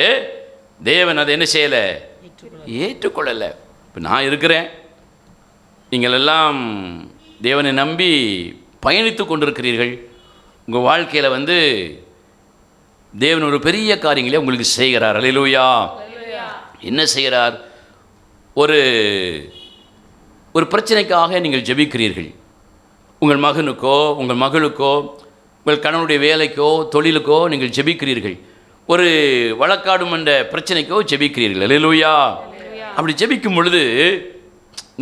தேவன் அதை என்ன செய்யலை? ஏற்றுக்கொள்ளலை. இப்போ நான் இருக்கிறேன், நீங்கள் எல்லாம் தேவனை நம்பி பயணித்து கொண்டிருக்கிறீர்கள். உங்கள் வாழ்க்கையில் தேவன் ஒரு பெரிய காரியங்களே உங்களுக்கு செய்கிறார். அல்லேலூயா. என்ன செய்கிறார்? ஒரு பிரச்சனைக்காக நீங்கள் ஜெபிக்கிறீர்கள். உங்கள் மகனுக்கோ உங்கள் மகளுக்கோ உங்கள் கணவனுடைய வேலைக்கோ தொழிலுக்கோ நீங்கள் ஜெபிக்கிறீர்கள். ஒரு வழக்காடும் என்ற பிரச்சனைக்கோ ஜெபிக்கிறீர்கள். அல்லேலூயா. அப்படி ஜெபிக்கும் பொழுது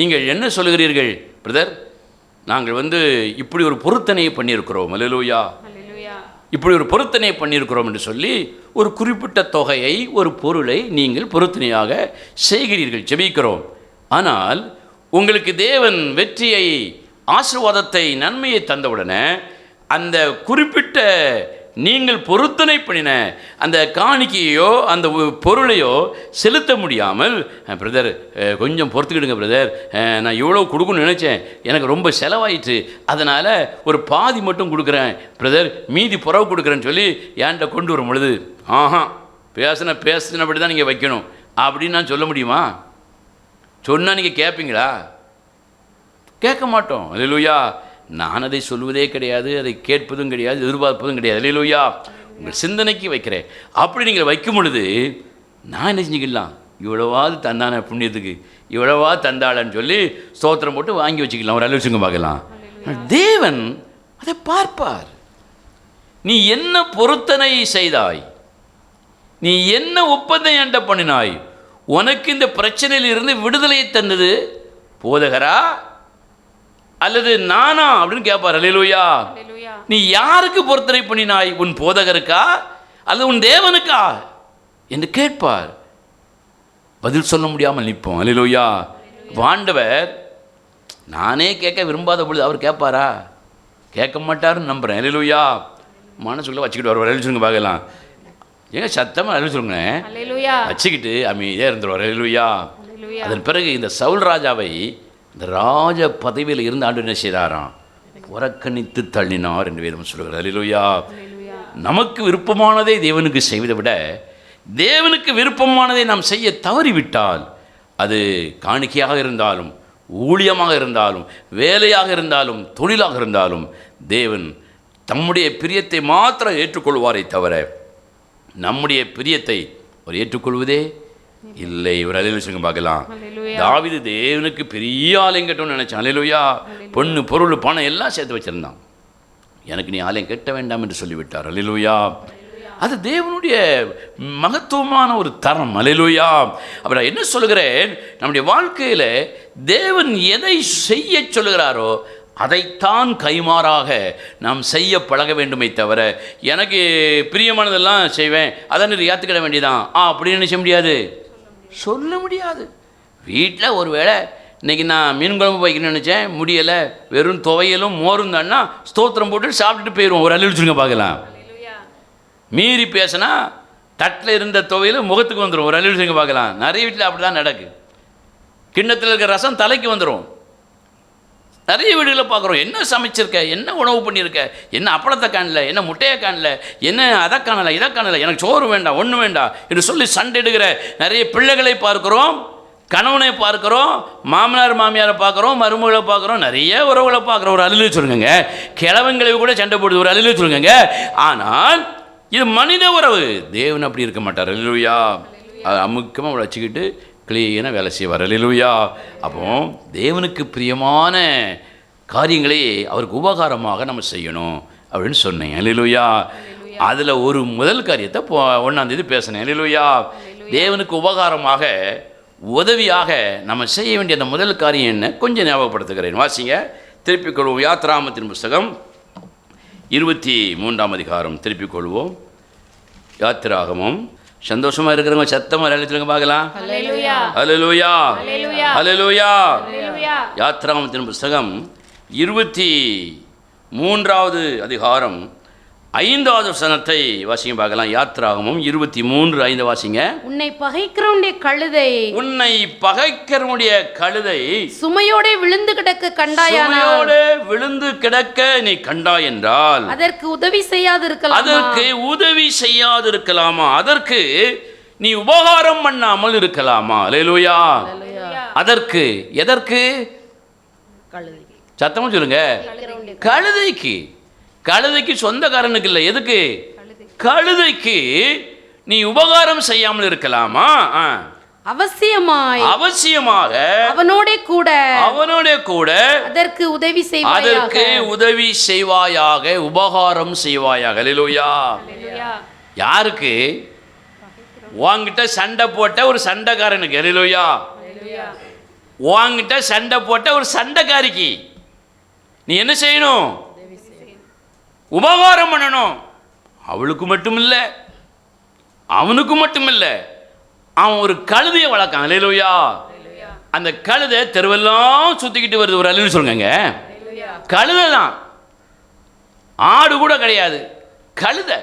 நீங்கள் என்ன சொல்லுகிறீர்கள்? பிரதர், நாங்கள் இப்படி ஒரு பொருத்தனையை பண்ணியிருக்கிறோம். அல்லேலூயா. இப்படி ஒரு பொருத்தனையை பண்ணியிருக்கிறோம் என்று சொல்லி ஒரு குறிப்பிட்ட தொகையை, ஒரு பொருளை நீங்கள் பொருத்தனையாக செய்கிறீர்கள், ஜெபிக்கிறோம். ஆனால் உங்களுக்கு தேவன் வெற்றியை, ஆசீர்வாதத்தை, நன்மையை தந்தவுடனே அந்த குறிப்பிட்ட நீங்கள் பொருத்தனை பண்ணின அந்த காணிக்கையோ அந்த பொருளையோ செலுத்த முடியாமல், பிரதர் கொஞ்சம் பொறுத்துக்கிடுங்க பிரதர், நான் இவ்வளோ கொடுக்கணும்னு நினச்சேன், எனக்கு ரொம்ப செலவாயிட்டு, அதனால் ஒரு பாதி மட்டும் கொடுக்குறேன் பிரதர், மீதி புறவு கொடுக்குறேன்னு சொல்லி என்கிட்ட கொண்டு வரும் பொழுது, பேசினபடி தான் நீங்கள் வைக்கணும் அப்படின்னு நான் சொல்ல முடியுமா? சொன்னால் நீங்கள் கேட்பீங்களா? கேட்க மாட்டோம். அல்லேலூயா. நான் அதை சொல்வதே கிடையாது, அதை கேட்பதும் கிடையாது, எதிர்பார்ப்பதும் கிடையாது. அல்லேலூயா. உங்கள் சிந்தனைக்கு வைக்கிறேன். அப்படி நீங்கள் வைக்கும் பொழுது நான் என்ன செஞ்சுக்கலாம்? இவ்வளவாது தந்தான புண்ணியத்துக்கு இவ்வளவா தந்தாளன்னு சொல்லி ஸ்தோத்திரம் போட்டு வாங்கி வச்சுக்கலாம், ஒரு அலுவலிச்சுங்க பார்க்கலாம். தேவன் அதை பார்ப்பார். நீ என்ன பொருத்தனை செய்தாய், நீ என்ன ஒப்பந்தம் என்கிட்ட பண்ணினாய், உனக்கு இந்த பிரச்சனையில் இருந்து விடுதலையை தந்தது போதகரா அல்லது நானா அப்படின்னு கேட்பார். அல்லேலூயா. நீ யாருக்கு பொருத்தனை பண்ணினாய்? உன் போதகருக்கா அல்லது உன் தேவனுக்கா என்று கேட்பார். பதில் சொல்ல முடியாமல் நிற்போம். அல்லேலூயா. ஆண்டவர் நானே கேட்க விரும்பாத பொழுது அவர் கேட்பாரா? கேட்க மாட்டாருன்னு நம்புகிறேன். அல்லேலூயா. மனசுக்குள்ளே வச்சுக்கிட்டு வருவார். எழுதிச்சுங்க பார்க்கலாம். ஏங்க சத்தமாக எழுதிச்சுருங்க, வச்சுக்கிட்டு அமைதியாக இருந்துருவார். அல்லேலூயா. அதன் பிறகு இந்த சவுல் ராஜாவை இந்த ராஜ பதவியில் இருந்து ஆண்டு என்ன செய்தாராம்? உறக்கணித்து தள்ளினார் என்று வேதம் சொல்கிறது. அல்லேலூயா. நமக்கு விருப்பமானதை தேவனுக்கு செய்வதை விட தேவனுக்கு விருப்பமானதை நாம் செய்ய தவறிவிட்டால், அது காணிக்கையாக இருந்தாலும், ஊழியமாக இருந்தாலும், வேலையாக இருந்தாலும், தொழிலாக இருந்தாலும், தேவன் தம்முடைய பிரியத்தை மாத்திரம் ஏற்றுக்கொள்வாரை தவிர நம்முடைய பிரியத்தை அவர் ஏற்றுக்கொள்வதே இல்லை. ஒரு அல்லேலூயா பார்க்கலாம். தாவீது தேவனுக்கு பெரிய ஆலயம் கட்டணும்னு நினைச்சான். அல்லேலூயா. பொண்ணு பொருள் பணம் எல்லாம் சேர்த்து வச்சிருந்தான். எனக்கு நீ ஆலயம் கட்ட வேண்டாம் என்று சொல்லிவிட்டார். அல்லேலூயா. அது தேவனுடைய மகத்துவமான ஒரு தரம். அல்லேலூயா. அப்புறம் என்ன சொல்லுகிறேன், நம்முடைய வாழ்க்கையில் தேவன் எதை செய்ய சொல்லுகிறாரோ அதைத்தான் கைமாறாக நாம் செய்ய பழக வேண்டுமே தவிர, எனக்கு பிரியமானதெல்லாம் செய்வேன் அதான் ஏற்றுக்கிட வேண்டியதான் அப்படின்னு செய்ய முடியாது, சொல்ல முடியாது. வீட்டில் ஒரு வேளை இன்றைக்கி நான் மீன் குழம்பு வைக்கணும்னு நினச்சேன், முடியலை, வெறும் துவையலும் மோரும் தான்னா ஸ்தோத்திரம் போட்டு சாப்பிட்டுட்டு போயிடுவோம். ஒரு அழிச்சுருங்க பார்க்கலாம். மீறி பேசினா தட்டில் இருந்த துவையில் முகத்துக்கு வந்துடும். ஒரு அழிச்சுருங்க பார்க்கலாம். நிறைய வீட்டில் அப்படி தான் நடக்கு. கிண்ணத்தில் இருக்கிற ரசம் தலைக்கு வந்துடும். நிறைய வீடுகளை பார்க்குறோம். என்ன சமைச்சிருக்க, என்ன உணவு பண்ணியிருக்க, என்ன அப்பளத்தை காணல, என்ன முட்டையை காணல, என்ன அதை காணலை, இதை காணலை, எனக்கு சோறு வேண்டாம், ஒன்றும் வேண்டாம் என்று சொல்லி சண்டை எடுக்கிற நிறைய பிள்ளைகளை பார்க்குறோம், கணவனை பார்க்குறோம், மாமனார் மாமியாரை பார்க்குறோம், மருமகளை பார்க்குறோம், நிறைய உறவுகளை பார்க்குறோம். ஒரு அலுவலி சொல்லுங்க. கிழவங்களை கூட சண்டை போடுது. ஒரு அலுவலி சொல்லுங்க. ஆனால் இது மனித உறவு. தேவன் அப்படி இருக்க மாட்டார். அல்லேலூயா. அமுக்கமாக அவளை வச்சுக்கிட்டு கிளீனாக வேலை செய்வார். அல்லேலூயா. அப்போ தேவனுக்கு பிரியமான காரியங்களை அவருக்கு உபகாரமாக நம்ம செய்யணும் அப்படின்னு சொன்னேன். அல்லேலூயா. அதில் ஒரு முதல் காரியத்தை 1ஆம் தேதி பேசினேன். அல்லேலூயா. தேவனுக்கு உபகாரமாக, உதவியாக நம்ம செய்ய வேண்டிய அந்த முதல் காரியம் என்ன கொஞ்சம் ஞாபகப்படுத்துகிறேன். வாசிங்க, திருப்பிக் கொள்வோம். யாத்ராகமத்தின் புஸ்தகம் 23ஆம் அதிகாரம் திருப்பிக் கொள்வோம். யாத்திராகமம். சந்தோஷமா இருக்கிறவங்க சத்தமா சொல்லுங்க பார்க்கலாம். அல்லேலூயா. அல்லேலூயா. அல்லேலூயா. யாத்ராகமத்தின் புஸ்தகம் 23வது அதிகாரம் 5வது வசனத்தை வாசிங்க பார்க்கலாம். யாத்திராகமம் 23:5 வாசிங்க. உன்னை பகைக்கிறவனுடைய கழுதை சுமையோட விழுந்து கிடக்க கண்டாயானால் விழுந்து கிடக்க நீ கண்டாய் என்றால் அதற்கு உதவி செய்யாதிருக்கலாமா? அதற்கு நீ உபகாரம் பண்ணாமல் இருக்கலாமா? அல்லேலூயா. அதற்கு எதற்கு? சத்தமா சொல்லுங்க. கழுதைக்கு சொந்தக்காரனுக்கு இல்லை. எதுக்கு? கழுதைக்கு நீ உபகாரம் செய்யாமல் இருக்கலாமா? அவசியமாக அவனோட கூட அதற்கு உதவி செய்வாயாக, உபகாரம் செய்வாயாக. அல்லேலூயா. யாருக்கு? வாங்கிட்ட சண்டை போட்ட ஒரு சண்டைக்காரனுக்கு. அல்லேலூயா. வாங்கிட்ட சண்டை போட்ட ஒரு சண்டைக்காரிக்கு நீ என்ன செய்யணும்? உபகாரம் பண்ணணும். அவளுக்கு மட்டும் இல்லை, அவனுக்கு மட்டும் இல்லை. அவன் ஒரு கழுதையை வளர்க்கான். அல்லேலூயா. அந்த கழுதை தெருவெல்லாம் சுத்திக்கிட்டு வருது. ஒரு அல்லேலூயா சொல்லுங்க. கழுதை தான், ஆடு கூட கிடையாது, கழுதை.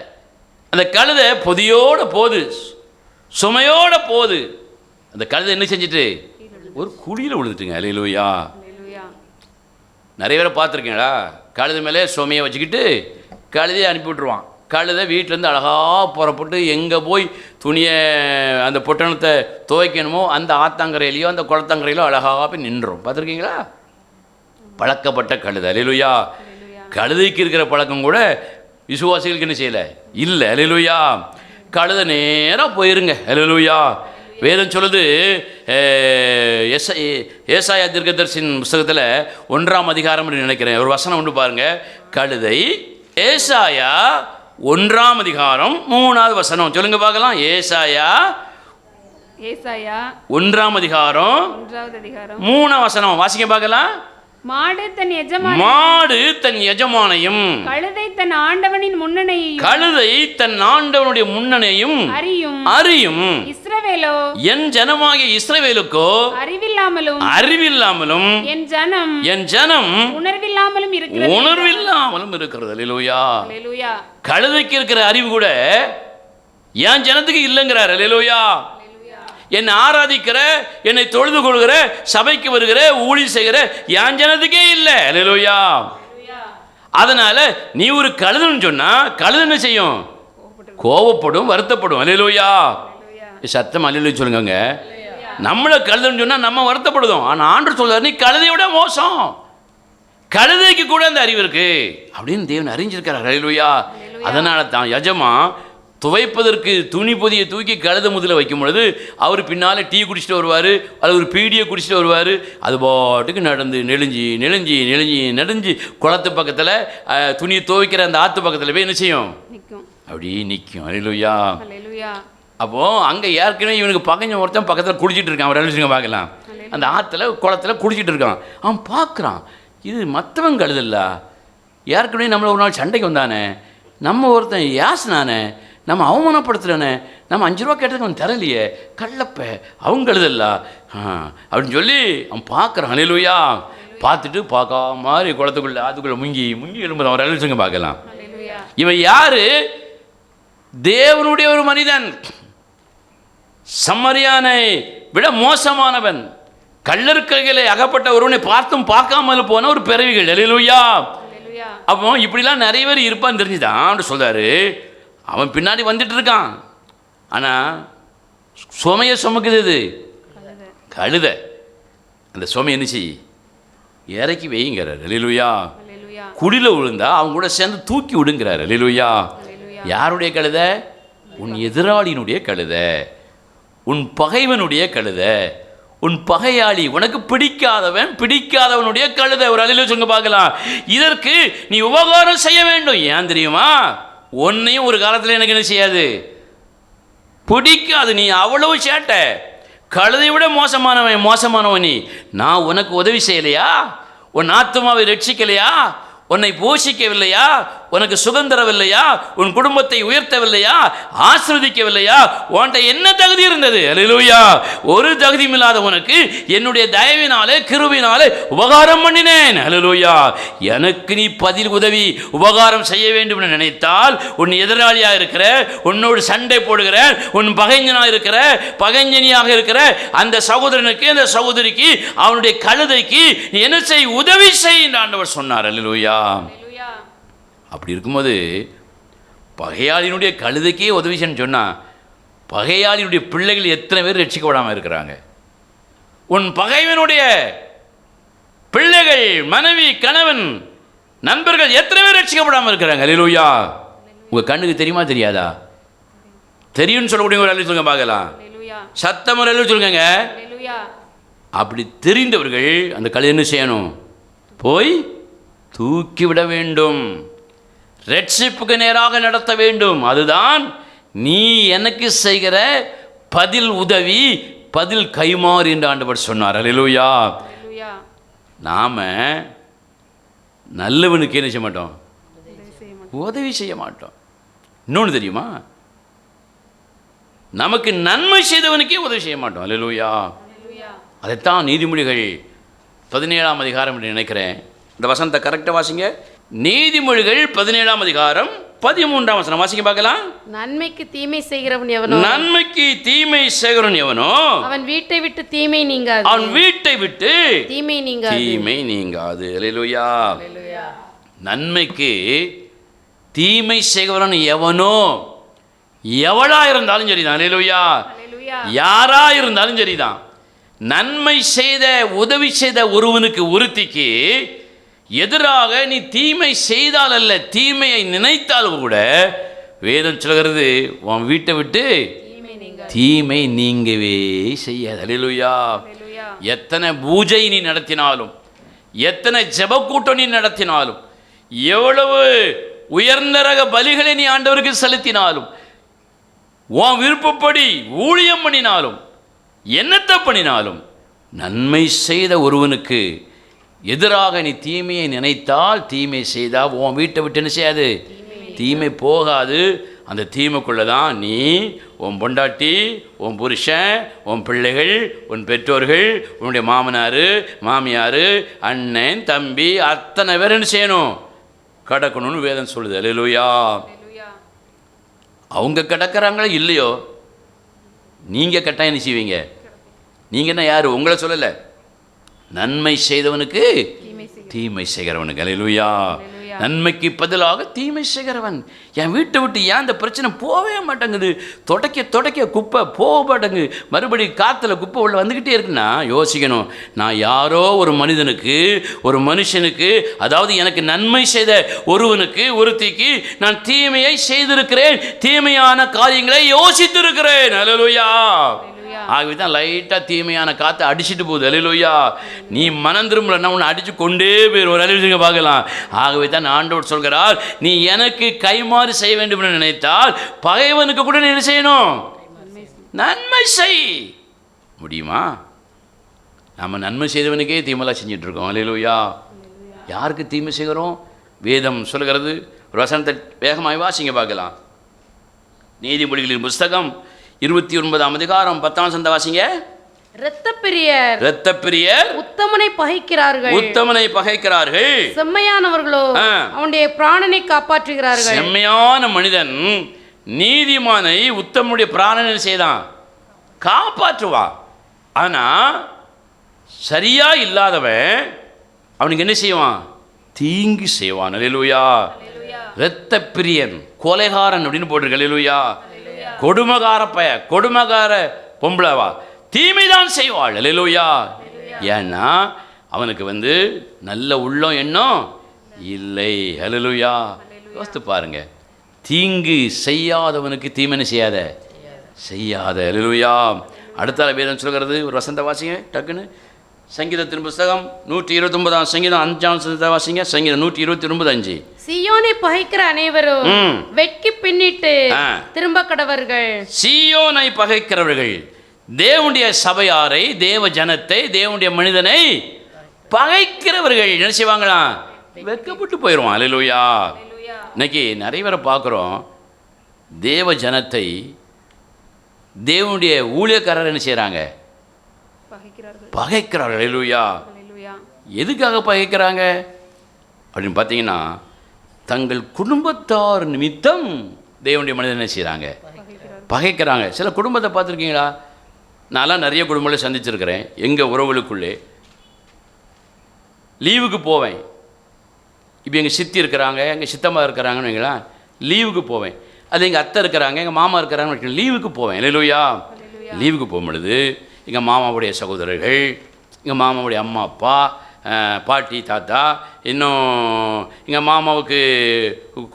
அந்த கழுதை பொதியோட போகுது, சுமையோட போகுது. அந்த கழுதை என்ன செஞ்சுட்டு ஒரு குழியில் விழுந்துட்டுங்க. அல்லேலூயா. நிறைய பேரை பார்த்துருக்கீங்களா? கழுதை மேலே சுமையை வச்சுக்கிட்டு கழுதையை அனுப்பி விட்ருவான். கழுதை வீட்டிலேருந்து அழகாக புறப்பட்டு எங்கே போய் துணியை அந்த பொட்டணத்தை துவைக்கணுமோ அந்த ஆத்தாங்கரையிலையோ அந்த குளத்தங்கரையிலோ அழகாக போய் நின்றுடும். பார்த்துருக்கீங்களா? பழக்கப்பட்ட கழுதை. அல்லேலூயா. கழுதைக்கு இருக்கிற பழக்கம் கூட விசுவாசிகளுக்கு என்ன செய்யலை? இல்லை. அல்லேலூயா. கழுதை நேராக போயிருங்க. அல்லேலூயா. வேதம் சொல்லுது, ஏசாயா தீர்க்கதரிசியின் புஸ்தகத்தில் 1ஆம் அதிகாரம் நினைக்கிறேன், ஒரு வசனம் ஒன்று பாருங்க. கழுதை. ஏசாயா 1ஆம் அதிகாரம் 3வது வசனம் சொல்லுங்க பார்க்கலாம். ஏசாயா 1ஆம் அதிகாரம் 3ஆம் வசனம் வாசிங்க பார்க்கலாம். மாடு தன் எஜமானையும் கழுதை தன் ஆண்டவனுடைய முன்னணையும் அறியும். இஸ்ரவேலோ, என் ஜனமாகிய இஸ்ரவேலுக்கோ அறிவில்லாமலும் என் ஜனம் உணர்வில்லாமலும் இருக்கிறது. அல்லேலூயா. கழுதைக்கு இருக்கிற அறிவு கூட என் ஜனத்துக்கு இல்லைங்கிறார். அல்லேலூயா. என்னை ஆராதிக்கிற, என்னை தொழுது கொள்கிற, சபைக்கு வருகிற, ஊழியம் செய்கிற என் ஜனத்துக்கே இல்லை. அல்லேலூயா. அதனால நீ ஒரு கழுதுன்னு சொன்னா கழுது என்ன செய்யும்? கோபப்படும், வருத்தப்படும். அல்லேலூயா. சத்தம் அல்லேலூயா சொல்லுங்க. நம்மளை கழுதுன்னு சொன்னா நம்ம வருத்தப்படுதோம். ஆனால் ஆண்டவர் சொல்றாரு, நீ கழுதையோட மோசம், கழுதைக்கு கூட அந்த அறிவு இருக்கு அப்படின்னு தேவன் அறிஞ்சிருக்கிறார். அல்லேலூயா. அதனால தான் எஜமா துவைப்பதற்கு துணி பொதியை தூக்கி கழுத முதல்ல வைக்கும் பொழுது அவர் பின்னால் டீ குடிச்சிட்டு வருவார், அது ஒரு பீடியை குடிச்சிட்டு வருவார். அது பாட்டுக்கு நடந்து நெளிஞ்சு குளத்து பக்கத்தில் துணியை துவைக்கிற அந்த ஆற்று பக்கத்தில் போய் என்ன செய்யும்? அப்படி நிற்கும். அல்லேலூயா. அப்போது அங்கே ஏற்கனவே இவனுக்கு பகைஞ்ச ஒருத்தன் பக்கத்தில் குடிச்சிட்டு இருக்கான். அவர் அழிச்சுங்க பார்க்கலாம். அந்த ஆற்றுல குளத்தில் குடிச்சிட்டு இருக்கான். அவன் பார்க்குறான், இது மற்றவன் கழுதில்ல, ஏற்கனவே நம்மளை ஒரு நாள் சண்டைக்கு வந்தானே, நம்ம ஒருத்தன் யாசனானே, நம்ம அவமானப்படுத்துகிறானே, நம்ம 5 ரூபா கேட்டதுக்கு அவன் தரலையே, கள்ளப்ப அவங்க எழுதல்ல அப்படின்னு சொல்லி அவன் பார்க்குறான். அல்லேலூயா. பார்த்துட்டு பார்க்காம மாதிரி குளத்துக்குள்ளே அதுக்குள்ளே முங்கி எழும்புதான். அவர் எழுச்சுங்க பார்க்கலாம். இவன் யாரு? தேவனுடைய ஒரு மனிதன், சம்மரியானை விட மோசமானவன், கள்ளர்கைகளை அகப்பட்ட ஒருவனை பார்த்தும் பார்க்காமல் போன ஒரு பிறவிகள். அல்லேலூயா. அப்போ இப்படிலாம் நிறைய பேர் இருப்பான்னு தெரிஞ்சுதான் அப்படின்னு சொல்றாரு. அவன் பின்னாடி வந்துட்டு இருக்கான். ஆனால் சுமையை சுமக்குது இது கழுதை. அந்த சுமை என்ன செய்? இறக்கி வைங்கிறார். அல்லேலூயா. குடியில் விழுந்தா அவங்க கூட சேர்ந்து தூக்கி விடுங்கிறார். அல்லேலூயா. யாருடைய கழுதை? உன் எதிராளியினுடைய கழுதை, உன் பகைவனுடைய கழுதை, உன் பகையாளி, உனக்கு பிடிக்காதவனுடைய கழுதை. ஒரு அல்லேலூயா சொல்லுங்க பார்க்கலாம். இதற்கு நீ உபகாரம் செய்ய வேண்டும். ஏன் தெரியுமா? ஒன்னையும் ஒரு காலத்தில் எனக்கு என்ன செய்யாது? பிடிக்காது. நீ அவ்வளவு சேட்டை, கழுதை விட மோசமானவன் நீ. நான் உனக்கு உதவி செய்யலையா? உன் ஆத்துமாவை ரட்சிக்கலையா? உன்னை போஷிக்கவில்லையா? உனக்கு சுகம் தரவில்லையா? உன் குடும்பத்தை உயர்த்தவில்லையா? ஆசீர்வதிக்கவில்லையா? உன்கிட்ட என்ன தகுதி இருந்தது? அல்லேலூயா. ஒரு தகுதியும் இல்லாத உனக்கு என்னுடைய தயவினாலே கிருபையினாலே உபகாரம் பண்ணினேன். அல்லேலூயா. எனக்கு நீ பதில் உதவி உபகாரம் செய்ய வேண்டும் என்று நினைத்தால், உன் எதிராளியா இருக்கிற, உன்னோடு சண்டை போடுகிற, உன் பகைஞனாக இருக்கிற, பகைஞனியாக இருக்கிற அந்த சகோதரனுக்கு அந்த சகோதரிக்கு அவனுடைய கழுதைக்கு நீ என்ன செய்? உதவி செய் என்று ஆண்டவர் சொன்னார். அல்லேலூயா. அப்படி இருக்கும்போது பகையாளியினுடைய கழுதைக்கே உதவி செய்யணும்னு சொன்னால், பகையாளியினுடைய பிள்ளைகள் எத்தனை பேர் ரட்சிக்கப்படாமல் இருக்கிறாங்க? உன் பகைவனுடைய பிள்ளைகள், மனைவி, கணவன், நண்பர்கள் எத்தனை பேர் ரட்சிக்கப்படாமல் இருக்கிறாங்க? அல்லேலூயா. உங்கள் கண்ணுக்கு தெரியுமா தெரியாதா? தெரியும்னு சொல்லக்கூடிய ஒரு அல்லேலூயா சொல்லுங்க பார்க்கலாம். சத்தம் ஒரு அல்லேலூயா சொல்லுங்க. அப்படி தெரிந்தவர்கள் அந்த கழுதை என்ன செய்யணும்? போய் தூக்கிவிட வேண்டும், ரட்சிப்புக்கு நேராக நடத்த வேண்டும். அதுதான் நீ எனக்கு செய்கிற பதில் உதவி, பதில் கைமாறு என்று ஆண்டவர் சொன்னார். அல்லேலூயா. நாம நல்லவனுக்கு என்ன செய்ய மாட்டோம்? உதவி செய்ய மாட்டோம். இன்னொன்று தெரியுமா? நமக்கு நன்மை செய்தவனுக்கே உதவி செய்ய மாட்டோம். அல்லேலூயா. அதைத்தான் நீதிமொழிகள் 17ஆம் அதிகாரம் என்று நினைக்கிறேன். இந்த வசனத்தை கரெக்டாக வாசிங்க. நீதிமொழிகள் 17ஆம் அதிகாரம் 13ஆம் வசனம் வாசிக்க பார்க்கலாம். நன்மைக்கு தீமை செய்கிறவன் எவனோ, நன்மைக்கு தீமை செய்கிறவன் எவனோ அவன் வீட்டை விட்டு தீமை நீங்காது, அவன் வீட்டை விட்டு தீமை நீங்காது, தீமை நீங்காது. அல்லேலூயா. நன்மைக்கு தீமை செய்கிறவன் எவனோ, எவளா இருந்தாலும் சரிதான். அல்லேலூயா. யாரா இருந்தாலும் சரிதான். நன்மை செய்த, உதவி செய்த ஒருவனுக்கு, ஒருத்திக்கு எதிராக நீ தீமை செய்தால் அல்ல, தீமையை நினைத்தாலும் கூட வேதம் சொல்கிறது, உன் வீட்டை விட்டு தீமை நீங்கவே செய்யாது. அல்லேலூயா. எத்தனை பூஜை நீ நடத்தினாலும், எத்தனை ஜெபக்கூட்டம் நீ நடத்தினாலும், எவ்வளவு உயர்ந்த ரக பலிகளை நீ ஆண்டவருக்கு செலுத்தினாலும், உன் விருப்பப்படி ஊழியம் பண்ணினாலும், என்னத்தை பண்ணினாலும், நன்மை செய்த ஒருவனுக்கு எதிராக நீ தீமையை நினைத்தால், தீமை செய்தால் உன் வீட்டை விட்டு என்ன செய்யாது? தீமை போகாது. அந்த தீமைக்குள்ளே தான் நீ, உன் பொண்டாட்டி, உன் புருஷன், உன் பிள்ளைகள், உன் பெற்றோர்கள், உன்னுடைய மாமனார், மாமியார், அண்ணன், தம்பி, அத்தனை பேர் என்ன செய்யணும்? கடக்கணும்னு வேதம் சொல்லுது. அல்லேலூயா. அவங்க கடக்கிறாங்களோ இல்லையோ, நீங்கள் கட்டாயம் என்ன செய்வீங்க? நீங்கள் என்ன யார்? உங்களை சொல்லலை. நன்மை செய்தவனுக்கு தீமை செய்கிறவனுக்கு. அல்லேலூயா. நன்மைக்கு பதிலாக தீமை செய்கிறவன். என் வீட்டை விட்டு ஏன் இந்த பிரச்சனை போகவே மாட்டேங்குது? தொடக்க குப்பை போக மாட்டேங்குது, மறுபடியும் காற்றுல குப்பை உள்ள வந்துக்கிட்டே இருக்குன்னா யோசிக்கணும். நான் யாரோ ஒரு மனிதனுக்கு, ஒரு மனுஷனுக்கு, அதாவது எனக்கு நன்மை செய்த ஒருவனுக்கு, ஒருத்திக்கு நான் தீமையை செய்திருக்கிறேன், தீமையான காரியங்களை யோசித்திருக்கிறேன். அல்லேலூயா. ஆகவே தான் லைட்டாக தீமையான காற்றை அடிச்சுட்டு போகுது. அல்லேலூயா. நீ மனம் திரும்பலன்னா உன்னை அடித்து கொண்டே போயிடும். ஒரு அல்லேலூயா பார்க்கலாம். ஆகவே தான் ஆண்டவர் சொல்கிறார், நீ எனக்கு கைமாறு செய்ய வேண்டும் என்று நினைத்தால் பகைவனுக்கு கூட நீ என்ன செய்யணும்? நன்மை செய். முடியுமா? நம்ம நன்மை செய்தவனுக்கே தீமைலாம் செஞ்சுட்டு இருக்கோம். அல்லேலூயா. யாருக்கு தீமை செய்கிறோம்? வேதம் சொல்கிறது. ஒரு வசனத்தை வேகமாக வாசிங்க பார்க்கலாம். நீதிமொழிகளின் புஸ்தகம் 29ஆம் அதிகாரம் 10ஆம் வசனத்தை வாசிங்க. இரத்தப்பிரியர் உத்தமனை பகைக்கிறார்கள், உத்தமனை பகைக்கிறார்கள். செம்மையானவர்களோ அவனுடைய பிராணனை காப்பாற்றுகிறார்கள். செம்மையான மனிதன் நீதிமானை, உத்தமனுடைய பிராணனை செய்தான், காப்பாற்றுவான். ஆனா சரியா இல்லாதவன் அவனுக்கு என்ன செய்வான்? தீங்கு செய்வான். அல்லேலூயா. இரத்தப்பிரியன், கொலைகாரன் அப்படின்னு போட்டிருக்கு. அல்லேலூயா. கொடுமகார கொடுமகார பொம்பளவா தீமைதான் செய்வாள். அல்லேலூயா. ஏன்னா அவனுக்கு நல்ல உள்ளம் எண்ணம் இல்லை. அல்லேலூயா. யோசித்து பாருங்க. தீங்கு செய்யாதவனுக்கு தீமைன்னு செய்யாத. அல்லேலூயா. அடுத்த வேதம் சொல்கிறது. ஒரு வசந்த வாசிங்க டக்குன்னு. சங்கீதத்தின் புஸ்தகம் 129ஆம் சங்கீதம் 5ஆம் வசனத்தை வாசிங்க. சங்கீதம் 129:5. சீயோனை பகைக்கிற அனைவரும் வெட்கி பின்னிட்டு திரும்ப கடவர்கள். சீயோனை பகைக்கிறவர்கள் தேவனுடைய சபையாரை, தேவ ஜனத்தை, தேவனுடைய மனிதனை பகைக்கிறவர்கள் என்ன செய்வாங்களாம்? வெட்கப்பட்டு போயிடுவான். அல்லேலூயா. இன்னைக்கு நிறைய பேரை பார்க்குறோம், தேவ ஜனத்தை தேவனுடைய ஊழியக்காரர் என்ன செய்கிறாங்க? பகைக்கிறார்கள். அல்லேலூயா. எதுக்காக பகைக்கிறாங்க அப்படின்னு பார்த்தீங்கன்னா, தங்கள் குடும்பத்தார் நிமித்தம் தேவனுடைய மனிதன் என்ன செய்கிறாங்க? பகைக்கிறாங்க. சில குடும்பத்தை பார்த்துருக்கீங்களா? நான்லாம் நிறைய குடும்பங்களை சந்திச்சிருக்கிறேன். எங்கள் உறவுகளுக்குள்ளே லீவுக்கு போவேன். இப்போ எங்கள் சித்தி இருக்கிறாங்க, எங்கள் சித்தம்மா இருக்கிறாங்கன்னு வைங்களேன், லீவுக்கு போவேன். அது எங்கள் அத்தை இருக்கிறாங்க, எங்கள் மாமா இருக்கிறாங்கன்னு லீவுக்கு போவேன். அல்லேலூயா. லீவுக்கு போகும்பொழுது எங்கள் மாமாவுடைய சகோதரர்கள், எங்கள் மாமாவுடைய அம்மா அப்பா, பாட்டி தாத்தா, இன்னும் எங்கள் மாமாவுக்கு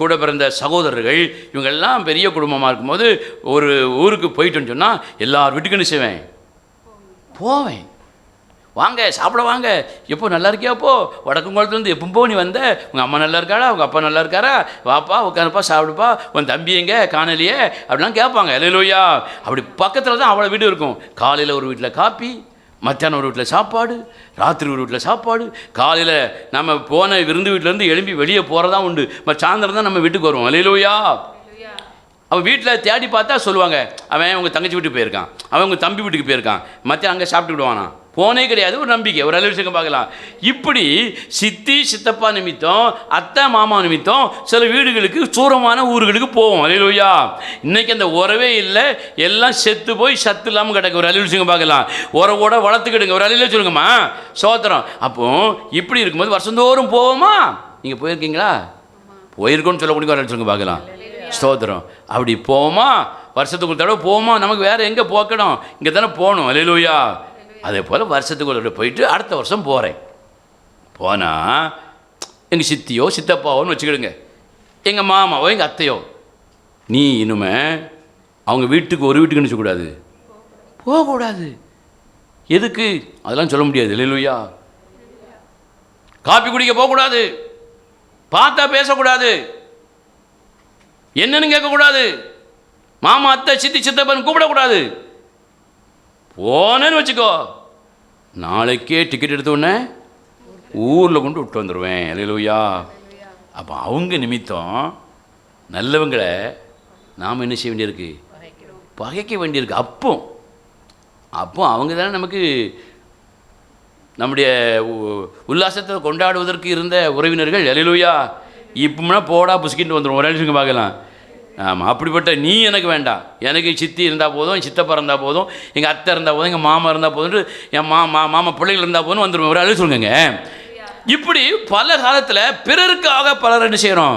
கூட பிறந்த சகோதரர்கள், இவங்கெல்லாம் பெரிய குடும்பமாக இருக்கும்போது ஒரு ஊருக்கு போயிட்டோன்னு சொன்னால் எல்லார் வீட்டுக்குன்னு செய்வேன், போவேன். வாங்க சாப்பிட வாங்க, எப்போ நல்லா இருக்கியா? அப்போ வடக்குங்குளத்துலேருந்து எப்போ நீ வந்த? உங்கள் அம்மா நல்லா இருக்காடா? உங்கள் அப்பா நல்லா இருக்காரா? வாப்பா உட்காருப்பா, சாப்பிடுப்பா, உன் தம்பி எங்கே காணலையே அப்படிலாம் கேட்பாங்க. அல்லேலூயா. அப்படி பக்கத்தில் தான் அவ்வளோ வீடு இருக்கும். காலையில் ஒரு வீட்டில் காப்பி, மத்தியானம் ஒரு வீட்டில் சாப்பாடு, ராத்திரி ஒரு வீட்டில் சாப்பாடு. காலையில் நம்ம போன விருந்து வீட்டிலேருந்து எழும்பி வெளியே போகிறதா உண்டு. சாயந்தரம் தான் நம்ம வீட்டுக்கு வருவோம். அல்லேலூயா. அவன் வீட்டில் தேடி பார்த்தா சொல்லுவாங்க, அவன் உங்கள் தங்கச்சி வீட்டுக்கு போயிருக்கான், அவன் உங்கள் தம்பி வீட்டுக்கு போயிருக்கான், மத்தியானம் அங்கே சாப்பிட்டு விடுவானா. போனே கிடையாது. ஒரு நம்பிக்கை, ஒரு நல்ல விஷயம் பார்க்கலாம். இப்படி சித்தி சித்தப்பா நிமித்தம், அத்தை மாமா நிமித்தம் சில வீடுகளுக்கு தூரமான ஊர்களுக்கு போவோம். அல்லேலூயா. இன்னைக்கு அந்த உறவே இல்லை, எல்லாம் செத்து போய் சத்து இல்லாமல் கிடக்கு. ஒரு நல்ல விஷயம் பார்க்கலாம். உறவோட வளர்த்துக்கிடுங்க. ஒரு அல்ல சொல்லுங்கம்மா, சோத்திரம். அப்போ இப்படி இருக்கும்போது வருஷந்தோறும் போவோமா? நீங்கள் போயிருக்கீங்களா? போயிருக்கோன்னு சொல்லக்கூடிய ஒரு சொல்லுங்க பார்க்கலாம். ஸ்தோத்திரம். அப்படி போவோமா? வருஷத்துக்கு ஒரு தடவை போவோமா? நமக்கு வேறு எங்கே போக்கணும்? இங்கே தானே போகணும். அல்லேலூயா. அதே போல் வருஷத்துக்கு ஒரு போயிட்டு அடுத்த வருஷம் போகிறேன். போனால் எங்கள் சித்தியோ சித்தப்பாவோன்னு வச்சுக்கிடுங்க, எங்கள் மாமாவோ எங்கள் அத்தையோ, நீ இனிமே அவங்க வீட்டுக்கு ஒரு வீட்டுக்குன்னு வச்சுக்கூடாது, போகக்கூடாது. எதுக்கு? அதெல்லாம் சொல்ல முடியாது. அல்லேலூயா. காப்பி குடிக்க போகக்கூடாது, பார்த்தா பேசக்கூடாது, என்னன்னு கேட்கக்கூடாது, மாமா அத்தை சித்தி சித்தப்பன்னு கூப்பிடக்கூடாது. போனேன்னு வச்சுக்கோ, நாளைக்கே டிக்கெட் எடுத்தோடனே ஊரில் கொண்டு விட்டு வந்துடுவேன். அல்லேலூயா. அப்போ அவங்க நிமித்தம் நல்லவங்களை நாம் என்ன செய்ய வேண்டியிருக்கு? பகைக்க வேண்டியிருக்கு. அப்போ அவங்க தானே நமக்கு நம்முடைய உல்லாசத்தை கொண்டாடுவதற்கு இருந்த உறவினர்கள். அல்லேலூயா. இப்போனா போடா புசுக்கிட்டு வந்துடும். ஒரு நிமிஷம் பார்க்கலாம். ஆமாம், அப்படிப்பட்ட நீ எனக்கு வேண்டாம். எனக்கு சித்தி இருந்தால் போதும், சித்தப்பா இருந்தால் போதும், எங்கள் அத்தை இருந்தால் போதும், எங்கள் மாமா இருந்தால் போதும், என் மாமா பிள்ளைகள் இருந்தால் போதும் வந்துடுவோம். ஒரு அழகு சொல்லுங்க. இப்படி பல காலத்தில் பிறருக்காக பலர் என்ன செய்கிறோம்?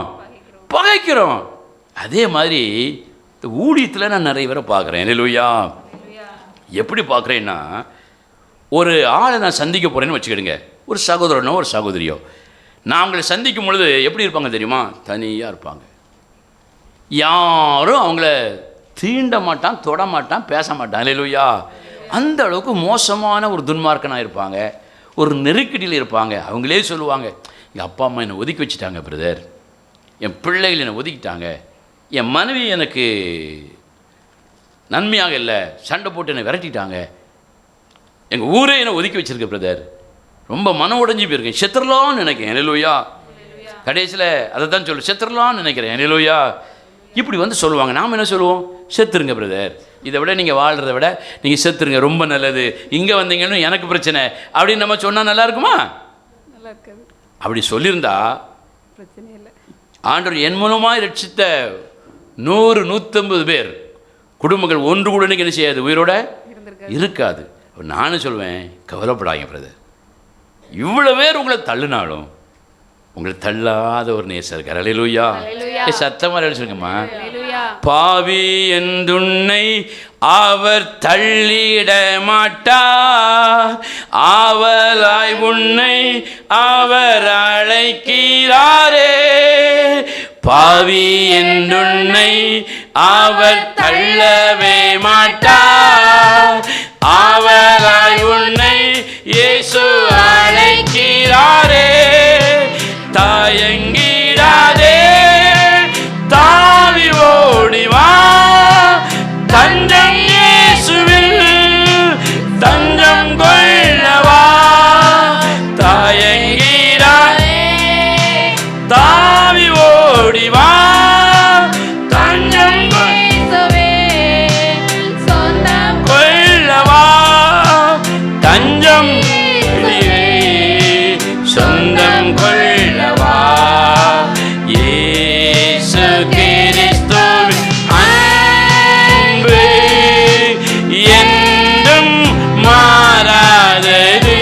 பகைக்கிறோம். அதே மாதிரி ஊழியத்தில் நான் நிறைய பேரை பார்க்குறேன். அல்லேலூயா. எப்படி பார்க்குறேன்னா, ஒரு ஆளை நான் சந்திக்க போகிறேன்னு வச்சுக்கிடுங்க, ஒரு சகோதரனோ ஒரு சகோதரியோ. நான் அவங்களை சந்திக்கும் பொழுது எப்படி இருப்பாங்க தெரியுமா? தனியாக இருப்பாங்க. யாரும் அவங்கள தீண்ட மாட்டான், தொட மாட்டான், பேச மாட்டான். அல்லேலூயா. அந்த அளவுக்கு மோசமான ஒரு துன்மார்க்கனாக இருப்பாங்க. ஒரு நெருக்கடியில் இருப்பாங்க. அவங்களே சொல்லுவாங்க, எங்கள் அப்பா அம்மா என்னை ஒதுக்கி வச்சுட்டாங்க பிரதர், என் பிள்ளைகள் என்னை ஒதுக்கிட்டாங்க, என் மனைவி எனக்கு நன்மையாக இல்லை, சண்டை போட்டு என்னை விரட்டிட்டாங்க, எங்கள் ஊரே என்னை ஒதுக்கி வச்சுருக்க பிரதர், ரொம்ப மனம் உடைஞ்சி போயிருக்கேன், செத்துடலான்னு நினைக்கிறேன். அல்லேலூயா. கடைசியில் அதை தான் சொல்லு, செத்துடலான்னு நினைக்கிறேன். அல்லேலூயா. இப்படி வந்து சொல்லுவாங்க. நாம் என்ன சொல்லுவோம்? செத்துருங்க பிரதர், இதை விட நீங்கள் வாழ்கிறத விட நீங்கள் செத்துருங்க, ரொம்ப நல்லது, இங்கே வந்தீங்கன்னு எனக்கு பிரச்சனை அப்படின்னு நம்ம சொன்னால் நல்லா இருக்குமா? நல்லா இருக்காது. அப்படி சொல்லியிருந்தா பிரச்சனை இல்லை. ஆண்டவர் என் மூலமாக ரட்சித்த 100-150 பேர் குடும்பங்கள் ஒன்று கூட என்ன செய்யாது, உயிரோட இருக்காது. நானும் சொல்லுவேன், கவலைப்படாங்க பிரதர், இவ்வளோ பேர் உங்களை தள்ளுனாலும் உங்களை தள்ளாத ஒரு நேசர் இருக்கார். அல்லேலூயா. சத்தமா சொல்லுங்கம்மா. பாவி என்றுன்னை அவர் தள்ளிட மாட்டார், ஆவலாய் உன்னை அவர் அழைக்கிறாரே. பாவி என்றுன்னை அவர் தள்ளவே மாட்டார், ஆவலாய் உன்னை இயேசு அழைக்கிறாரே. தாயங்கிடாதே, தாவி ஓடிவா, தஞ்சம் இயேசுவில் தஞ்சம் கொள்ளவா. தாயங்கிடாதே, தாவி ஓடிவா, தஞ்சம் நீரே, சொந்தம் கொள்ளவா இயேசு கிறிஸ்துவின் அன்பு என்றும் மாறாதது.